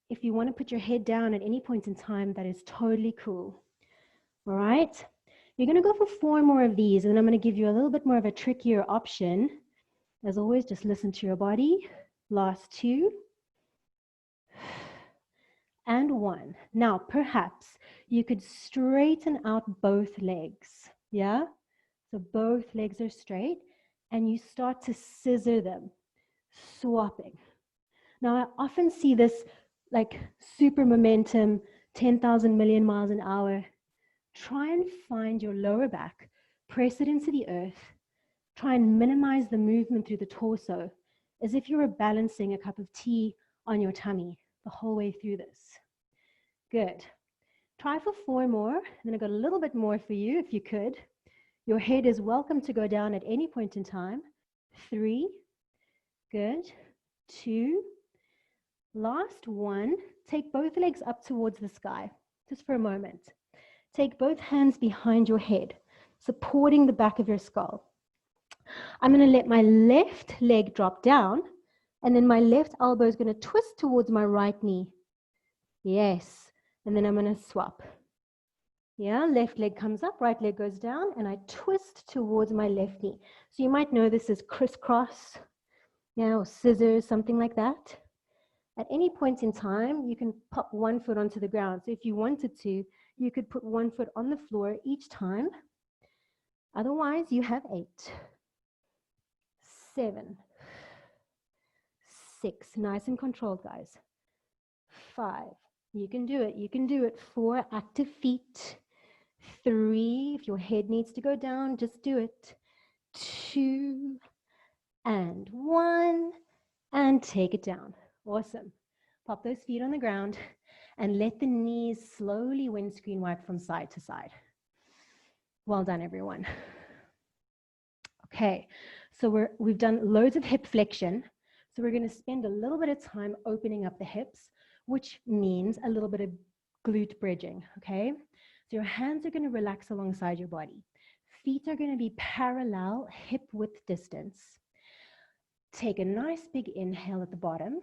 If you want to put your head down at any point in time, that is totally cool. All right. You're going to go for 4 more of these, and then I'm going to give you a little bit more of a trickier option. As always, just listen to your body. Last 2. And 1. Now, perhaps you could straighten out both legs. Yeah? So both legs are straight, and you start to scissor them, swapping. Now, I often see this like super momentum, 10,000 million miles an hour. Try and find your lower back, press it into the earth, try and minimize the movement through the torso, as if you were balancing a cup of tea on your tummy the whole way through this. Good. Try for 4 more, and then I've got a little bit more for you if you could. Your head is welcome to go down at any point in time. 3. Good. 2. Last 1. Take both legs up towards the sky, just for a moment. Take both hands behind your head, supporting the back of your skull. I'm going to let my left leg drop down, and then my left elbow is going to twist towards my right knee. Yes. And then I'm going to swap. Yeah, left leg comes up, right leg goes down, and I twist towards my left knee. So you might know this as crisscross, or scissors, something like that. At any point in time, you can pop one foot onto the ground. So if you wanted to, you could put one foot on the floor each time. Otherwise, you have 8, 7, 6. Nice and controlled, guys. 5. You can do it. You can do it. 4. Active feet. 3. If your head needs to go down, just do it. 2. And 1. And take it down. Awesome. Pop those feet on the ground and let the knees slowly windscreen wipe from side to side. Well done, everyone. Okay, so we've done loads of hip flexion. So we're going to spend a little bit of time opening up the hips, which means a little bit of glute bridging, okay? So your hands are going to relax alongside your body. Feet are going to be parallel, hip width distance. Take a nice big inhale at the bottom.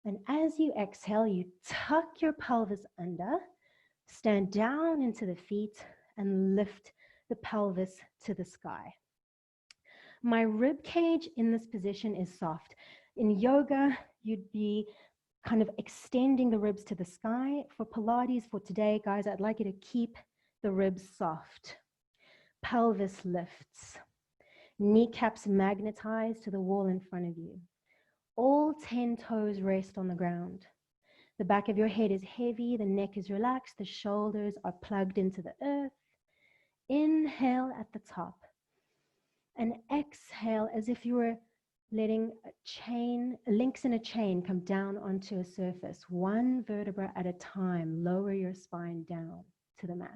And as you exhale, you tuck your pelvis under, stand down into the feet, and lift the pelvis to the sky. My rib cage in this position is soft. In yoga, you'd be kind of extending the ribs to the sky. For Pilates, for today, guys, I'd like you to keep the ribs soft. Pelvis lifts. Kneecaps magnetized to the wall in front of you. All 10 toes rest on the ground. The back of your head is heavy, the neck is relaxed, the shoulders are plugged into the earth. Inhale at the top. And exhale as if you were letting links in a chain come down onto a surface, 1 vertebra at a time. Lower your spine down to the mat.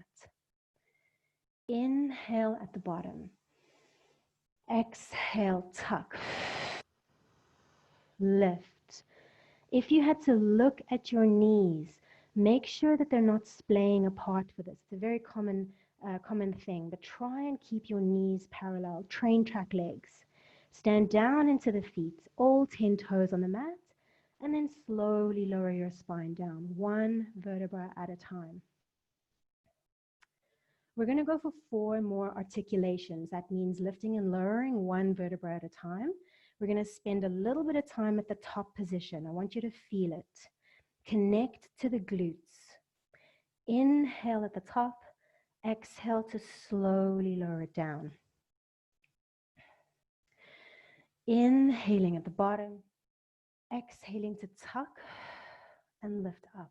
Inhale at the bottom. Exhale, tuck. Lift. If you had to look at your knees, make sure that they're not splaying apart for this. It's a very common thing, but try and keep your knees parallel. Train track legs. Stand down into the feet, all 10 toes on the mat, and then slowly lower your spine down, 1 vertebra at a time. We're going to go for 4 more articulations. That means lifting and lowering 1 vertebra at a time. We're going to spend a little bit of time at the top position. I want you to feel it. Connect to the glutes. Inhale at the top. Exhale to slowly lower it down. Inhaling at the bottom. Exhaling to tuck and lift up.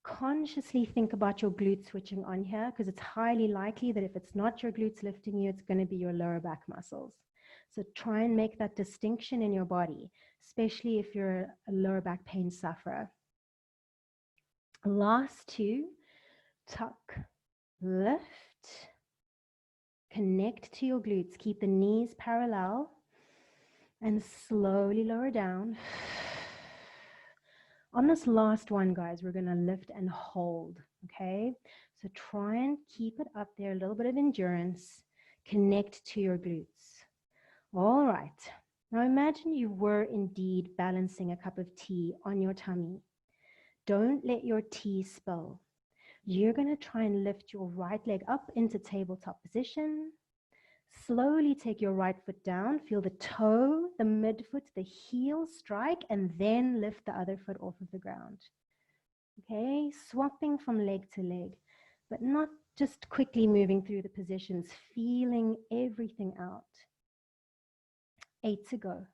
Consciously think about your glutes switching on here, because it's highly likely that if it's not your glutes lifting you, it's going to be your lower back muscles. So try and make that distinction in your body, especially if you're a lower back pain sufferer. Last 2, tuck, lift, connect to your glutes, keep the knees parallel, and slowly lower down. On this last one, guys, we're going to lift and hold, okay? So try and keep it up there, a little bit of endurance. Connect to your glutes. All right. Now imagine you were indeed balancing a cup of tea on your tummy. Don't let your tea spill. You're going to try and lift your right leg up into tabletop position. Slowly take your right foot down. Feel the toe, the midfoot, the heel strike, and then lift the other foot off of the ground. Okay, swapping from leg to leg, but not just quickly moving through the positions, feeling everything out. 8 to go.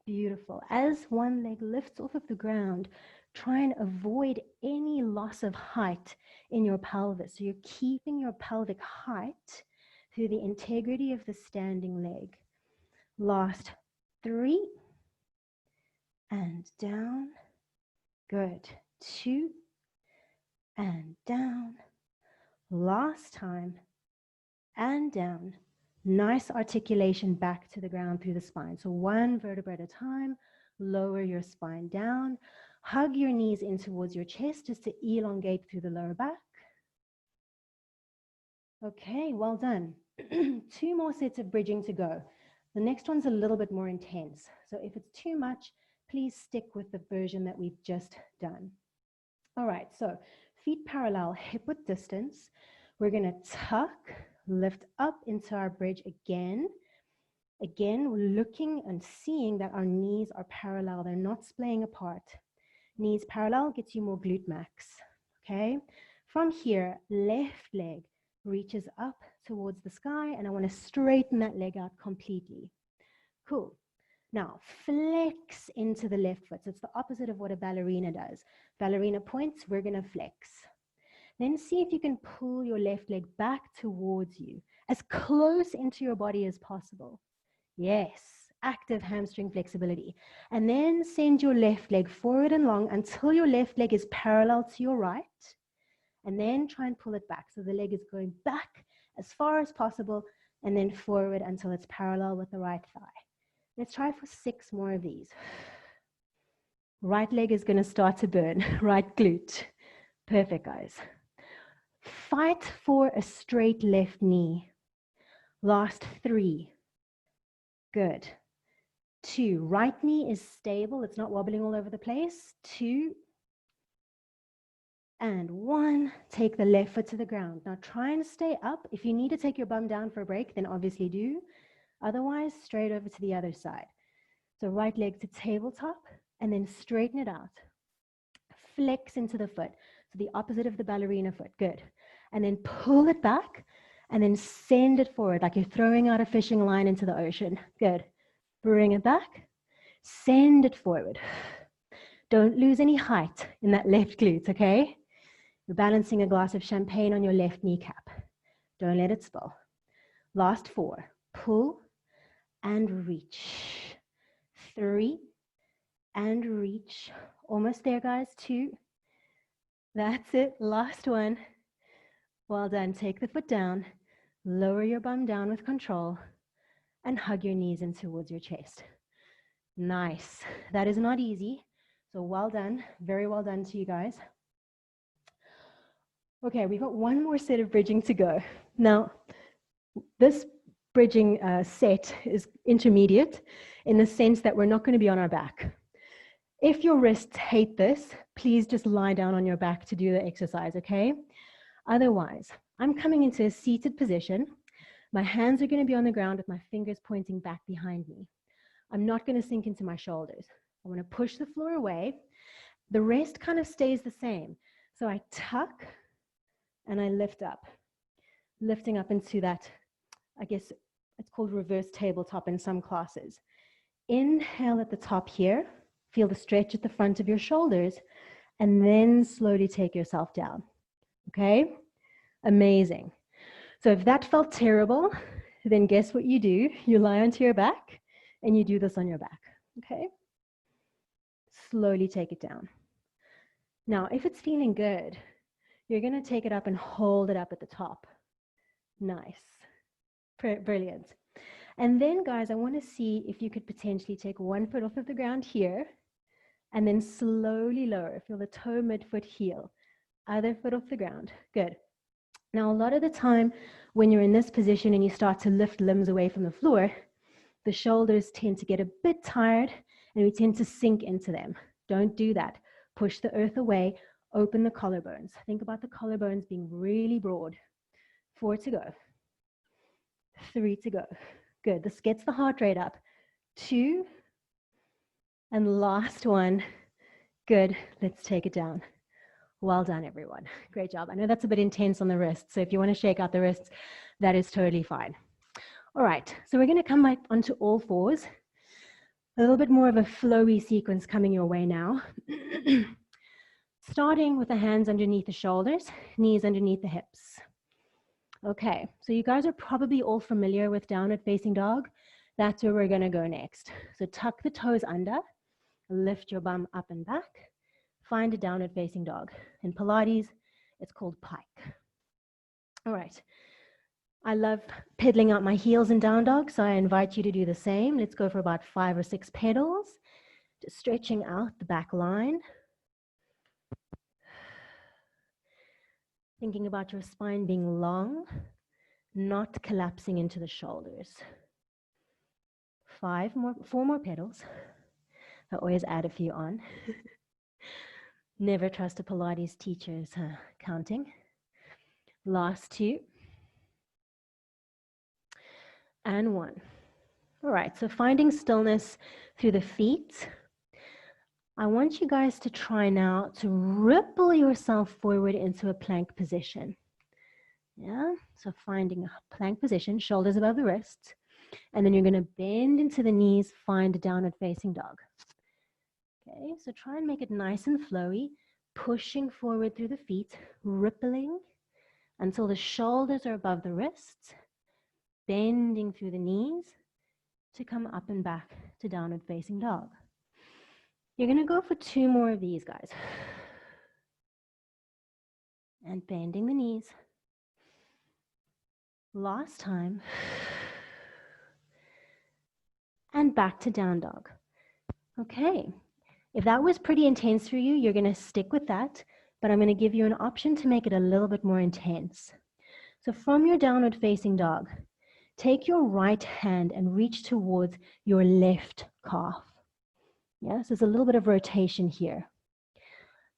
Beautiful. As one leg lifts off of the ground, try and avoid any loss of height in your pelvis. So you're keeping your pelvic height through the integrity of the standing leg. Last 3. And down. Good. 2. And down. Last time. And down. Nice articulation back to the ground through the spine. So 1 vertebra at a time. Lower your spine down. Hug your knees in towards your chest just to elongate through the lower back. Okay, well done. 2 more sets of bridging to go. The next one's a little bit more intense. So if it's too much, please stick with the version that we've just done. All right, so feet parallel, hip width distance. We're going to tuck, lift up into our bridge again. Again, we're looking and seeing that our knees are parallel. They're not splaying apart. Knees parallel gets you more glute max. Okay? From here, left leg reaches up towards the sky, and I want to straighten that leg out completely. Cool. Now, flex into the left foot. So it's the opposite of what a ballerina does. Ballerina points, we're going to flex. Then see if you can pull your left leg back towards you, as close into your body as possible. Yes, active hamstring flexibility. And then send your left leg forward and long until your left leg is parallel to your right. And then try and pull it back. So the leg is going back as far as possible and then forward until it's parallel with the right thigh. Let's try for 6 more of these. Right leg is going to start to burn. Right glute. Perfect, guys. Fight for a straight left knee. Last 3. Good. 2. Right knee is stable. It's not wobbling all over the place. 2. And 1. Take the left foot to the ground. Now try and stay up. If you need to take your bum down for a break, then obviously do. Otherwise, straight over to the other side. So right leg to tabletop and then straighten it out. Flex into the foot. So the opposite of the ballerina foot. Good. And then pull it back and then send it forward like you're throwing out a fishing line into the ocean. Good. Bring it back. Send it forward. Don't lose any height in that left glute, okay? You're balancing a glass of champagne on your left kneecap. Don't let it spill. Last 4. Pull and reach. 3 and reach. Almost there, guys. 2. That's it. Last one. Well done. Take the foot down. Lower your bum down with control and hug your knees in towards your chest. Nice. That is not easy. So well done. Very well done to you guys. Okay, we've got 1 more set of bridging to go. Now, this bridging set is intermediate in the sense that we're not going to be on our back. If your wrists hate this, please just lie down on your back to do the exercise, okay? Otherwise, I'm coming into a seated position. My hands are going to be on the ground with my fingers pointing back behind me. I'm not going to sink into my shoulders. I want to push the floor away. The rest kind of stays the same. So I tuck and I lift up, lifting up into that, I guess it's called reverse tabletop in some classes. Inhale at the top here, feel the stretch at the front of your shoulders, and then slowly take yourself down, okay? Amazing. So if that felt terrible, then guess what you do? You lie onto your back and you do this on your back, okay? Slowly take it down. Now, if it's feeling good, you're going to take it up and hold it up at the top. Nice. Brilliant. And then, guys, I want to see if you could potentially take 1 foot off of the ground here and then slowly lower. Feel the toe, midfoot, heel. Other foot off the ground. Good. Now, a lot of the time when you're in this position and you start to lift limbs away from the floor, the shoulders tend to get a bit tired and we tend to sink into them. Don't do that. Push the earth away, open the collarbones. Think about the collarbones being really broad. 4 to go. 3 to go. Good. This gets the heart rate up. 2. And last one. Good. Let's take it down. Well done, everyone. Great job. I know that's a bit intense on the wrists, so if you want to shake out the wrists, that is totally fine. All right, so we're going to come back onto all fours. A little bit more of a flowy sequence coming your way now. Starting with the hands underneath the shoulders, knees underneath the hips. Okay, so you guys are probably all familiar with downward facing dog. That's where we're going to go next. So tuck the toes under, lift your bum up and back. Find a downward facing dog. In Pilates, it's called pike. All right. I love pedaling out my heels in down dog, so I invite you to do the same. Let's go for about 5 or 6 pedals. Just stretching out the back line. Thinking about your spine being long, not collapsing into the shoulders. 4 more pedals. I always add a few on. Never trust a Pilates teacher's counting. Last 2. And 1. All right, so finding stillness through the feet. I want you guys to try now to ripple yourself forward into a plank position. Yeah, so finding a plank position, shoulders above the wrists, and then you're going to bend into the knees, find a downward facing dog. Okay, so try and make it nice and flowy, pushing forward through the feet, rippling until the shoulders are above the wrists, bending through the knees to come up and back to downward facing dog. You're going to go for 2 more of these, guys. And bending the knees. Last time. And back to down dog. Okay. If that was pretty intense for you, you're going to stick with that, but I'm going to give you an option to make it a little bit more intense. So from your downward facing dog, take your right hand and reach towards your left calf. Yes, there's a little bit of rotation here.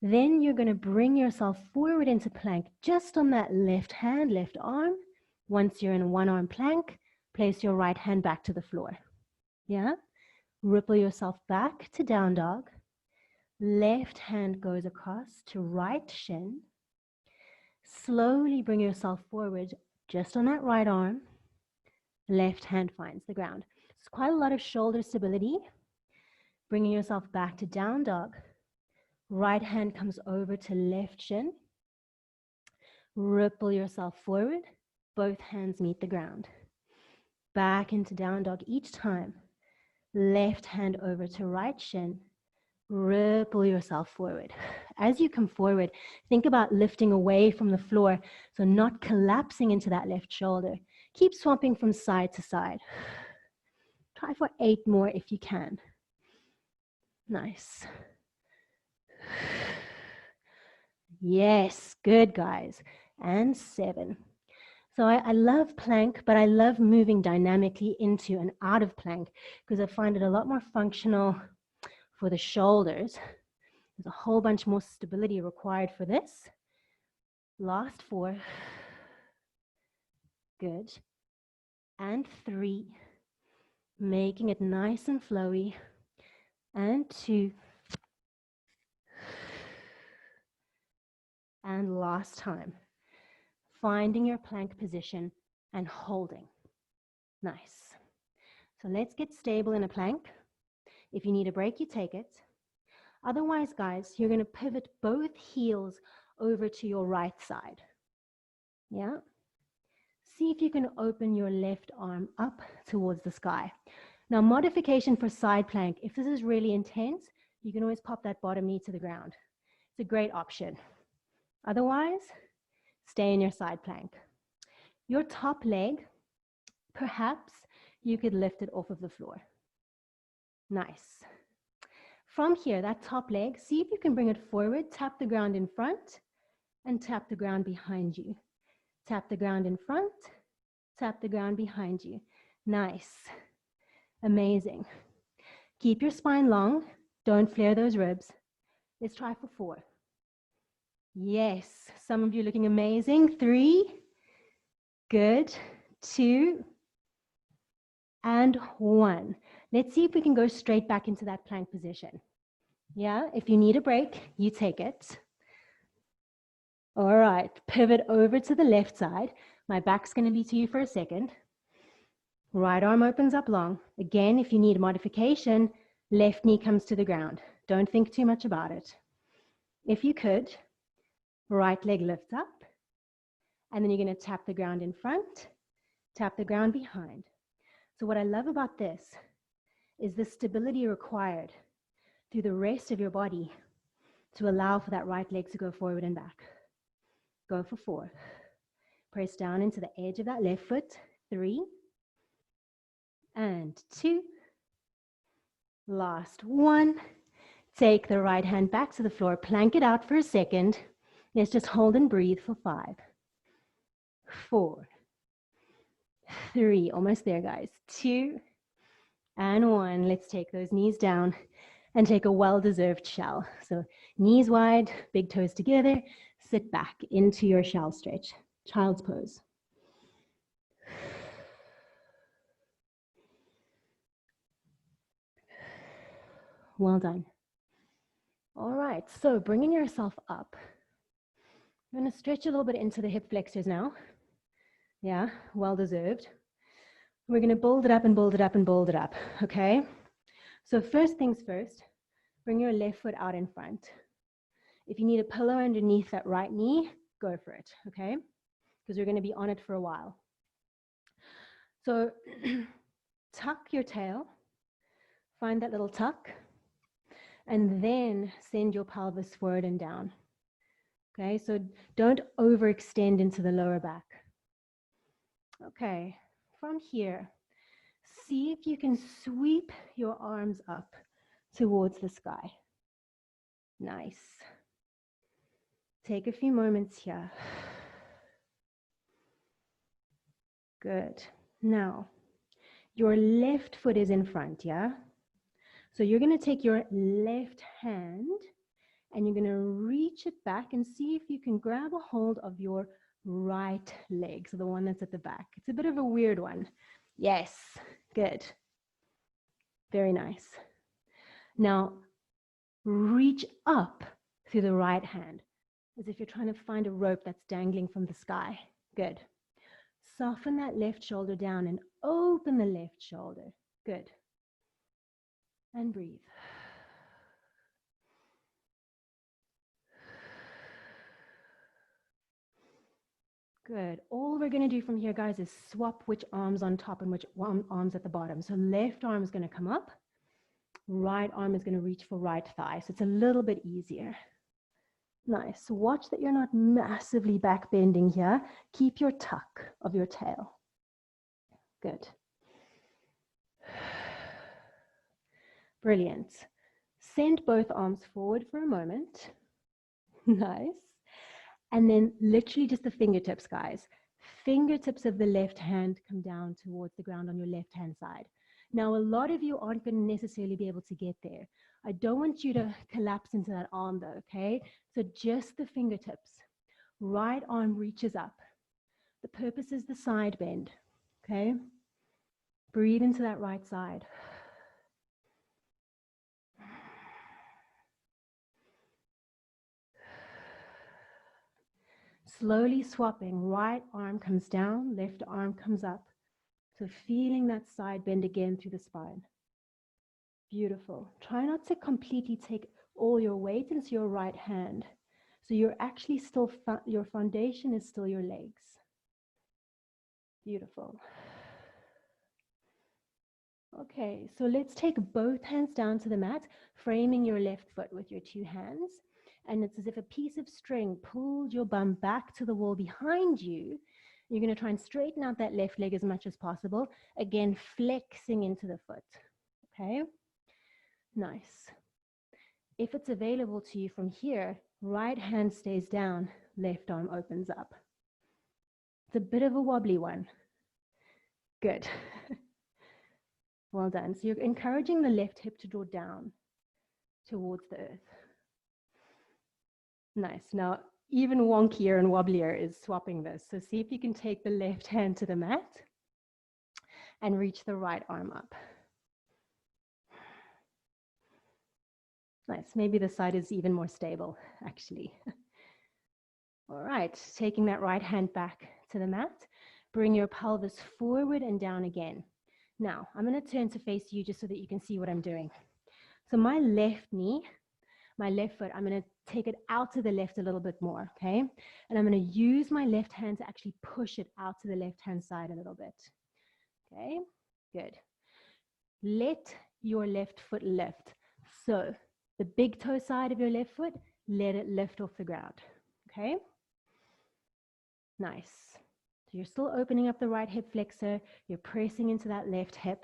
Then you're going to bring yourself forward into plank just on that left hand, left arm. Once you're in one arm plank, place your right hand back to the floor. Yeah? Ripple yourself back to down dog. Left hand goes across to right shin. Slowly bring yourself forward just on that right arm. Left hand finds the ground. It's quite a lot of shoulder stability. Bringing yourself back to down dog. Right hand comes over to left shin. Ripple yourself forward. Both hands meet the ground. Back into down dog each time. Left hand over to right shin. Ripple yourself forward. As you come forward, think about lifting away from the floor, so not collapsing into that left shoulder. Keep swapping from side to side. Try for 8 more if you can. Nice. Yes, good guys. And 7. So I love plank, but I love moving dynamically into and out of plank because I find it a lot more functional for the shoulders. There's a whole bunch more stability required for this. Last 4. Good. And 3. Making it nice and flowy. And 2. And last time. Finding your plank position and holding. Nice. So let's get stable in a plank. If you need a break, you take it. Otherwise, guys, you're going to pivot both heels over to your right side. Yeah? See if you can open your left arm up towards the sky. Now, modification for side plank. If this is really intense, you can always pop that bottom knee to the ground. It's a great option. Otherwise, stay in your side plank. Your top leg, perhaps you could lift it off of the floor. Nice. From here, that top leg, see if you can bring it forward, tap the ground in front, and tap the ground behind you. Tap the ground in front, tap the ground behind you. Nice. Amazing. Keep your spine long. Don't flare those ribs. Let's try for 4. Yes, some of you looking amazing. 3. Good. 2. And 1. Let's see if we can go straight back into that plank position. Yeah, if you need a break, you take it. All right, pivot over to the left side. My back's going to be to you for a second. Right arm opens up long. Again, if you need modification, left knee comes to the ground. Don't think too much about it. If you could, right leg lifts up, and then you're going to tap the ground in front, tap the ground behind. So what I love about this is the stability required through the rest of your body to allow for that right leg to go forward and back. Go for 4. Press down into the edge of that left foot. 3. And 2. Last 1. Take the right hand back to the floor. Plank it out for a second. Let's just hold and breathe for 5. 4. 3. Almost there, guys. 2. And 1. Let's take those knees down and take a well-deserved shell. So knees wide, big toes together. Sit back into your shell stretch. Child's pose. Well done. All right, so bringing yourself up. I'm going to stretch a little bit into the hip flexors now. Yeah, well deserved. We're going to build it up and build it up and build it up, okay? So first things first, bring your left foot out in front. If you need a pillow underneath that right knee, go for it, okay? Because you're going to be on it for a while. So tuck your tail, find that little tuck, and then send your pelvis forward and down. Okay, so don't overextend into the lower back. Okay, from here, see if you can sweep your arms up towards the sky. Nice. Take a few moments here. Good. Now, your left foot is in front, yeah? So you're going to take your left hand and you're going to reach it back and see if you can grab a hold of your right leg, so the one that's at the back. It's a bit of a weird one. Yes, good. Very nice. Now, reach up through the right hand, as if you're trying to find a rope that's dangling from the sky. Good. Soften that left shoulder down and open the left shoulder. Good. And breathe. Good. All we're going to do from here, guys, is swap which arm's on top and which arm's at the bottom. So left arm is going to come up. Right arm is going to reach for right thigh. So it's a little bit easier. Nice. Watch that you're not massively back bending here. Keep your tuck of your tail. Good. Brilliant. Send both arms forward for a moment. Nice. And then literally just the fingertips, guys. Fingertips of the left hand come down towards the ground on your left-hand side. Now, a lot of you aren't going to necessarily be able to get there. I don't want you to collapse into that arm though, okay? So just the fingertips. Right arm reaches up. The purpose is the side bend, okay? Breathe into that right side. Slowly swapping, right arm comes down, left arm comes up. So feeling that side bend again through the spine. Beautiful. Try not to completely take all your weight into your right hand. So you're actually still, your foundation is still your legs. Beautiful. Okay, so let's take both hands down to the mat, framing your left foot with your 2 hands. And it's as if a piece of string pulled your bum back to the wall behind you. You're going to try and straighten out that left leg as much as possible. Again, flexing into the foot. Okay? Nice. If it's available to you from here, right hand stays down, left arm opens up. It's a bit of a wobbly one. Good. Well done. So you're encouraging the left hip to draw down towards the earth. Nice. Now, even wonkier and wobblier is swapping this. So see if you can take the left hand to the mat and reach the right arm up. Nice. Maybe the side is even more stable, actually. All right. Taking that right hand back to the mat. Bring your pelvis forward and down again. Now, I'm going to turn to face you just so that you can see what I'm doing. So my left knee, my left foot, I'm going to take it out to the left a little bit more, okay? And I'm going to use my left hand to actually push it out to the left-hand side a little bit. Okay, good. Let your left foot lift. So the big toe side of your left foot, let it lift off the ground, okay? Nice. So you're still opening up the right hip flexor. You're pressing into that left hip.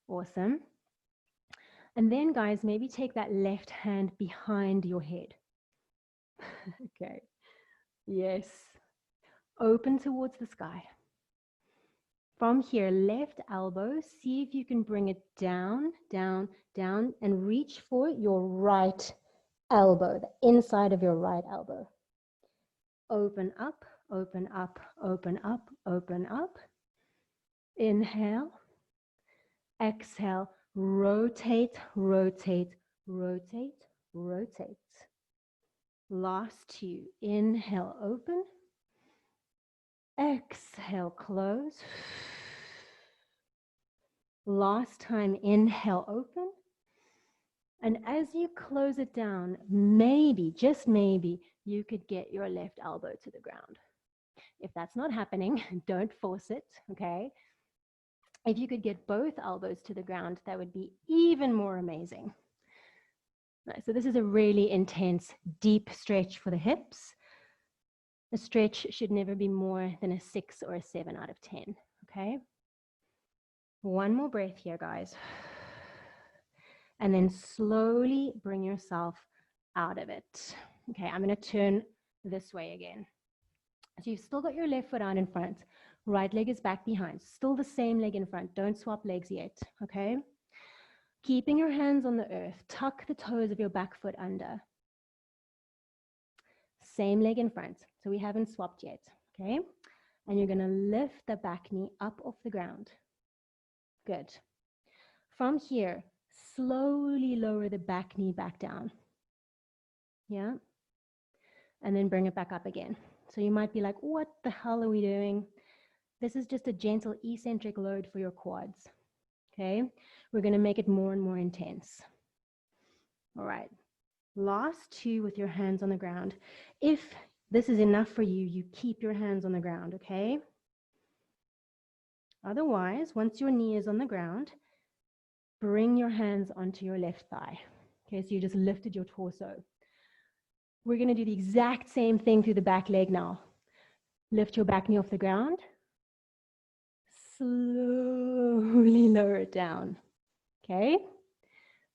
Awesome. And then, guys, maybe take that left hand behind your head. Okay. Yes. Open towards the sky. From here, left elbow, see if you can bring it down, down, down, and reach for your right elbow, the inside of your right elbow. Open up, open up, open up, open up. Inhale. Exhale. Rotate, rotate, rotate, rotate. Last two. Inhale, open. Exhale, close. Last time, inhale, open. And as you close it down, maybe, just maybe, you could get your left elbow to the ground. If that's not happening, don't force it, okay? If you could get both elbows to the ground, that would be even more amazing. Right, so this is a really intense, deep stretch for the hips. The stretch should never be more than a 6 or a 7 out of 10, okay? One more breath here, guys. And then slowly bring yourself out of it. Okay, I'm going to turn this way again. So you've still got your left foot out in front. Right leg is back behind. Still the same leg in front. Don't swap legs yet, okay? Keeping your hands on the earth. Tuck the toes of your back foot under. Same leg in front. So we haven't swapped yet, okay? And you're going to lift the back knee up off the ground. Good. From here, slowly lower the back knee back down. Yeah? And then bring it back up again. So you might be like, what the hell are we doing? This is just a gentle eccentric load for your quads. Okay? We're going to make it more and more intense. All right. Last two with your hands on the ground. If this is enough for you, you keep your hands on the ground, okay? Otherwise, once your knee is on the ground, bring your hands onto your left thigh. Okay, so you just lifted your torso. We're going to do the exact same thing through the back leg now. Lift your back knee off the ground. Slowly lower it down. Okay?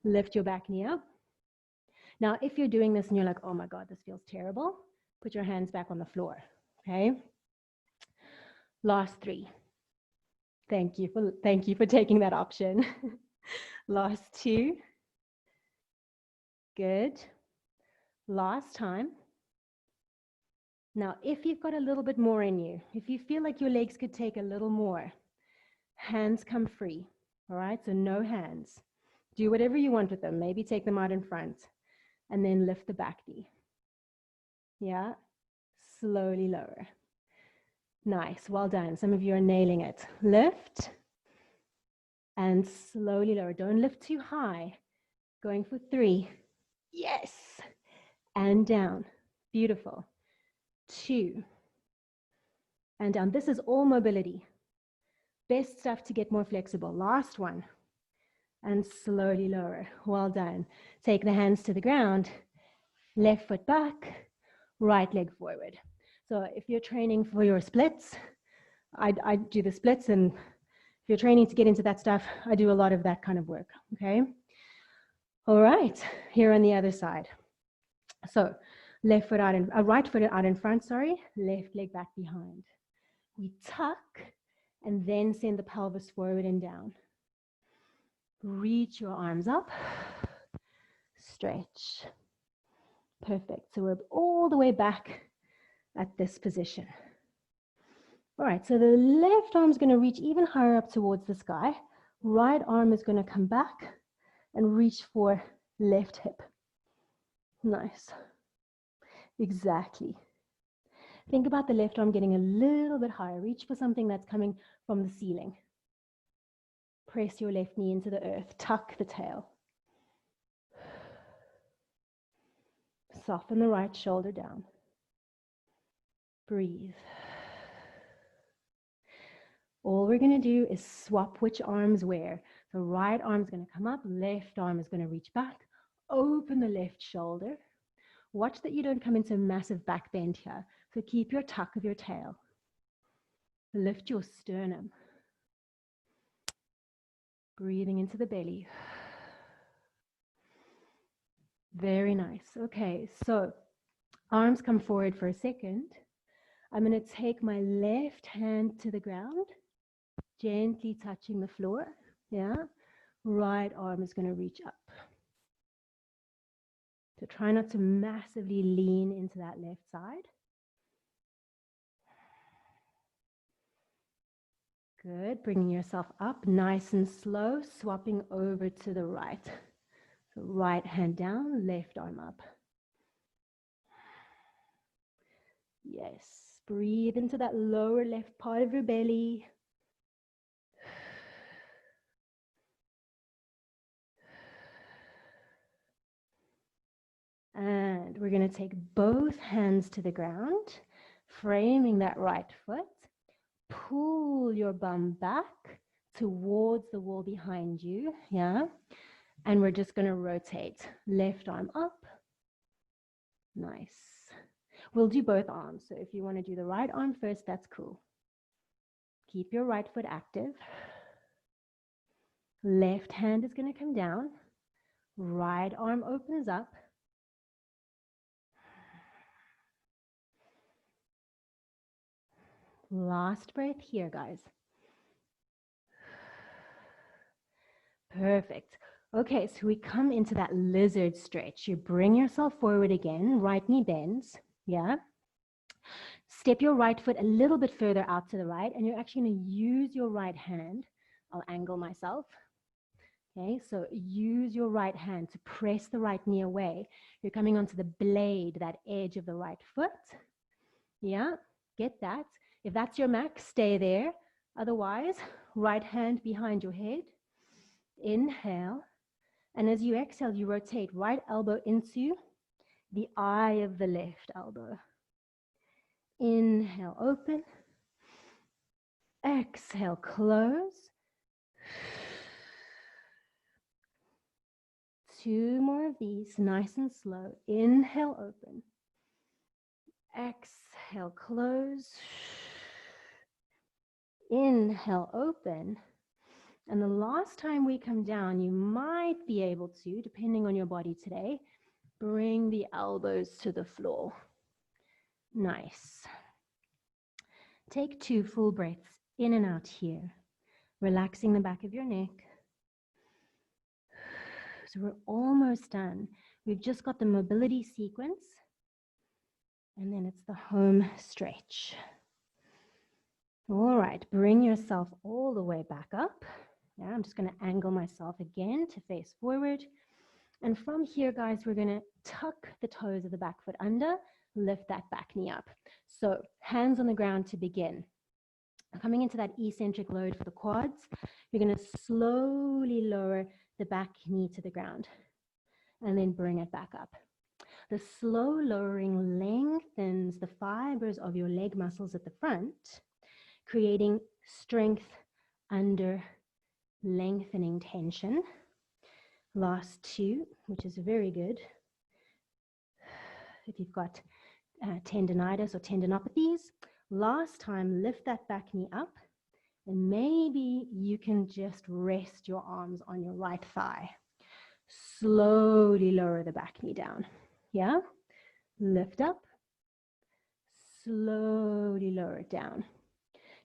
Lift your back knee up. Now, if you're doing this and you're like, oh my God, this feels terrible, put your hands back on the floor. Okay? Last three. Thank you for taking that option. Last two. Good. Last time. Now, if you've got a little bit more in you, if you feel like your legs could take a little more, hands come free. All right? So no hands. Do whatever you want with them. Maybe take them out in front and then lift the back knee. Yeah? Slowly lower. Nice. Well done. Some of you are nailing it. Lift and slowly lower. Don't lift too high. Going for 3. Yes. And down. Beautiful. 2. And down. This is all mobility. Best stuff to get more flexible. Last one. And slowly lower. Well done. Take the hands to the ground. Left foot back. Right leg forward. So if you're training for your splits, I do the splits, and if you're training to get into that stuff, I do a lot of that kind of work, okay? All right, here on the other side. So right foot out in front, sorry, left leg back behind. We tuck and then send the pelvis forward and down. Reach your arms up. Stretch. Perfect. So we're all the way back at this position. All right, so the left arm is going to reach even higher up towards the sky. Right arm is going to come back and reach for left hip. Nice. Exactly. Think about the left arm getting a little bit higher. Reach for something that's coming from the ceiling. Press your left knee into the earth. Tuck the tail. Soften the right shoulder down. Breathe. All we're going to do is swap which arms where. The right arm is going to come up. Left arm is going to reach back. Open the left shoulder. Watch that you don't come into a massive back bend here. So keep your tuck of your tail. Lift your sternum. Breathing into the belly. Very nice. Okay, so arms come forward for a second. I'm going to take my left hand to the ground, gently touching the floor. Yeah. Right arm is going to reach up. So try not to massively lean into that left side. Good. Bringing yourself up nice and slow, swapping over to the right. So right hand down, left arm up. Yes. Breathe into that lower left part of your belly. And we're going to take both hands to the ground, framing that right foot. Pull your bum back towards the wall behind you. Yeah. And we're just going to rotate. Left arm up. Nice. We'll do both arms. So if you want to do the right arm first, that's cool. Keep your right foot active. Left hand is going to come down. Right arm opens up. Last breath here, guys. Perfect. Okay, so we come into that lizard stretch. You bring yourself forward again, right knee bends, yeah? Step your right foot a little bit further out to the right, and you're actually going to use your right hand. I'll angle myself. Okay, so use your right hand to press the right knee away. You're coming onto the blade, that edge of the right foot. Yeah, get that. If that's your max, stay there. Otherwise, right hand behind your head. Inhale. And as you exhale, you rotate right elbow into the eye of the left elbow. Inhale, open. Exhale, close. 2 more of these, nice and slow. Inhale, open. Exhale, close. Inhale, open. And the last time we come down, you might be able to, depending on your body today, bring the elbows to the floor. Nice. Take 2 full breaths in and out here, relaxing the back of your neck. So we're almost done. We've just got the mobility sequence, and then it's the home stretch. All right, bring yourself all the way back up. Yeah, I'm just going to angle myself again to face forward. And from here, guys, we're going to tuck the toes of the back foot under, lift that back knee up. So hands on the ground to begin. Coming into that eccentric load for the quads, you're going to slowly lower the back knee to the ground and then bring it back up. The slow lowering lengthens the fibers of your leg muscles at the front, creating strength under lengthening tension. Last 2, which is very good. If you've got tendinitis or tendinopathies, last time, lift that back knee up, and maybe you can just rest your arms on your right thigh. Slowly lower the back knee down. Yeah? Lift up. Slowly lower it down.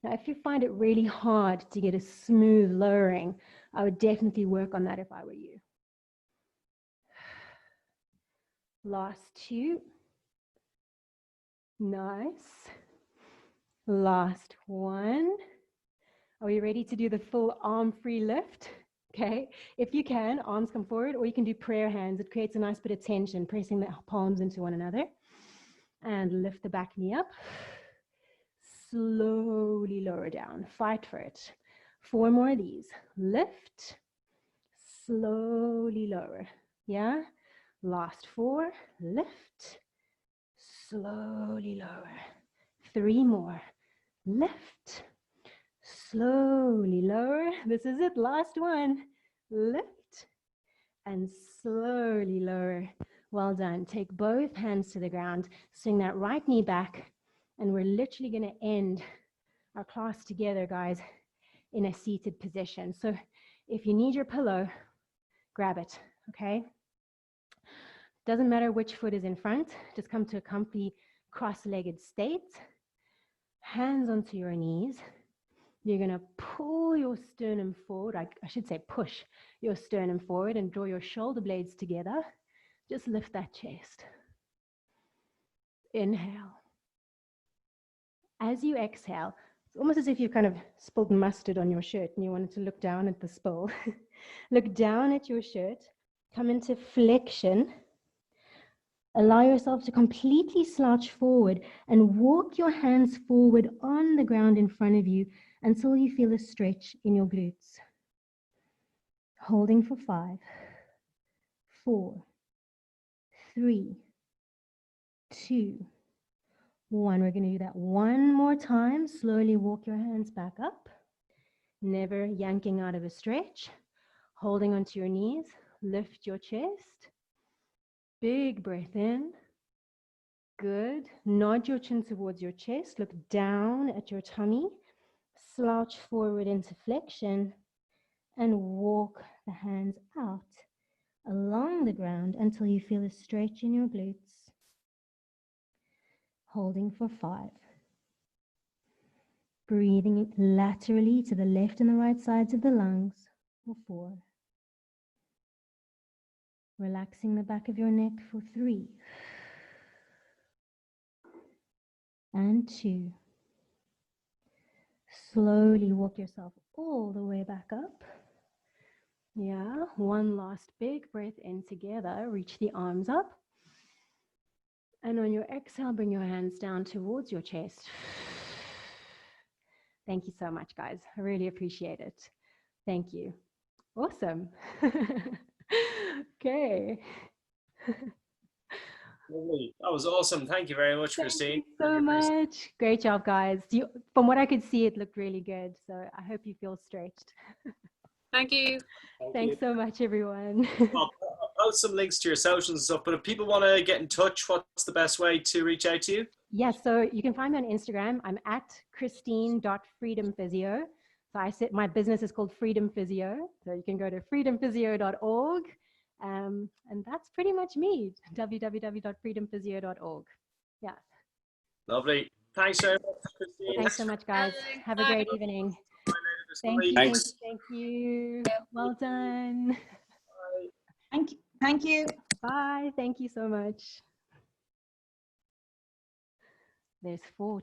Now, if you find it really hard to get a smooth lowering, I would definitely work on that if I were you. Last two. Nice. Last one. Are we ready to do the full arm free lift? Okay. If you can, arms come forward, or you can do prayer hands. It creates a nice bit of tension, pressing the palms into one another. And lift the back knee up. Slowly lower down. Fight for it. 4 more of these. Lift. Slowly lower. Yeah. Last 4. Lift. Slowly lower. 3 more. Lift. Slowly lower. This is it. Last one. Lift. And slowly lower. Well done. Take both hands to the ground. Swing that right knee back. And we're literally going to end our class together, guys, in a seated position. So if you need your pillow, grab it, okay? Doesn't matter which foot is in front. Just come to a comfy cross-legged state. Hands onto your knees. You're going to pull your sternum forward. I should say push your sternum forward and draw your shoulder blades together. Just lift that chest. Inhale. As you exhale, it's almost as if you've kind of spilled mustard on your shirt and you wanted to look down at the spill. Look down at your shirt. Come into flexion. Allow yourself to completely slouch forward and walk your hands forward on the ground in front of you until you feel a stretch in your glutes. Holding for 5, 4, 3, 2, 1. We're going to do that one more time. Slowly walk your hands back up. Never yanking out of a stretch. Holding onto your knees. Lift your chest. Big breath in. Good. Nod your chin towards your chest. Look down at your tummy. Slouch forward into flexion. And walk the hands out along the ground until you feel a stretch in your glutes. Holding for 5. Breathing laterally to the left and the right sides of the lungs for 4. Relaxing the back of your neck for 3. And 2. Slowly walk yourself all the way back up. Yeah, one last big breath in together. Reach the arms up. And on your exhale, bring your hands down towards your chest. Thank you so much, guys. I really appreciate it. Thank you. Awesome. Okay. Lovely. That was awesome. Thank you very much, Christine. Thank you so much. Great job, guys. From what I could see, it looked really good. So I hope you feel stretched. Thank you. Thanks so much, everyone. I'll post some links to your socials and stuff, but if people want to get in touch, what's the best way to reach out to you? Yes, so you can find me on Instagram. I'm at christine.freedomphysio. So I said my business is called Freedom Physio. So you can go to freedomphysio.org. And that's pretty much me, www.freedomphysio.org. Yeah. Lovely. Thanks very much, Christine. Thanks so much, guys. Have a great evening. Thank you. Thanks. Thank you. Well done. Thank you. Thank you. Bye. Thank you so much. There's 4.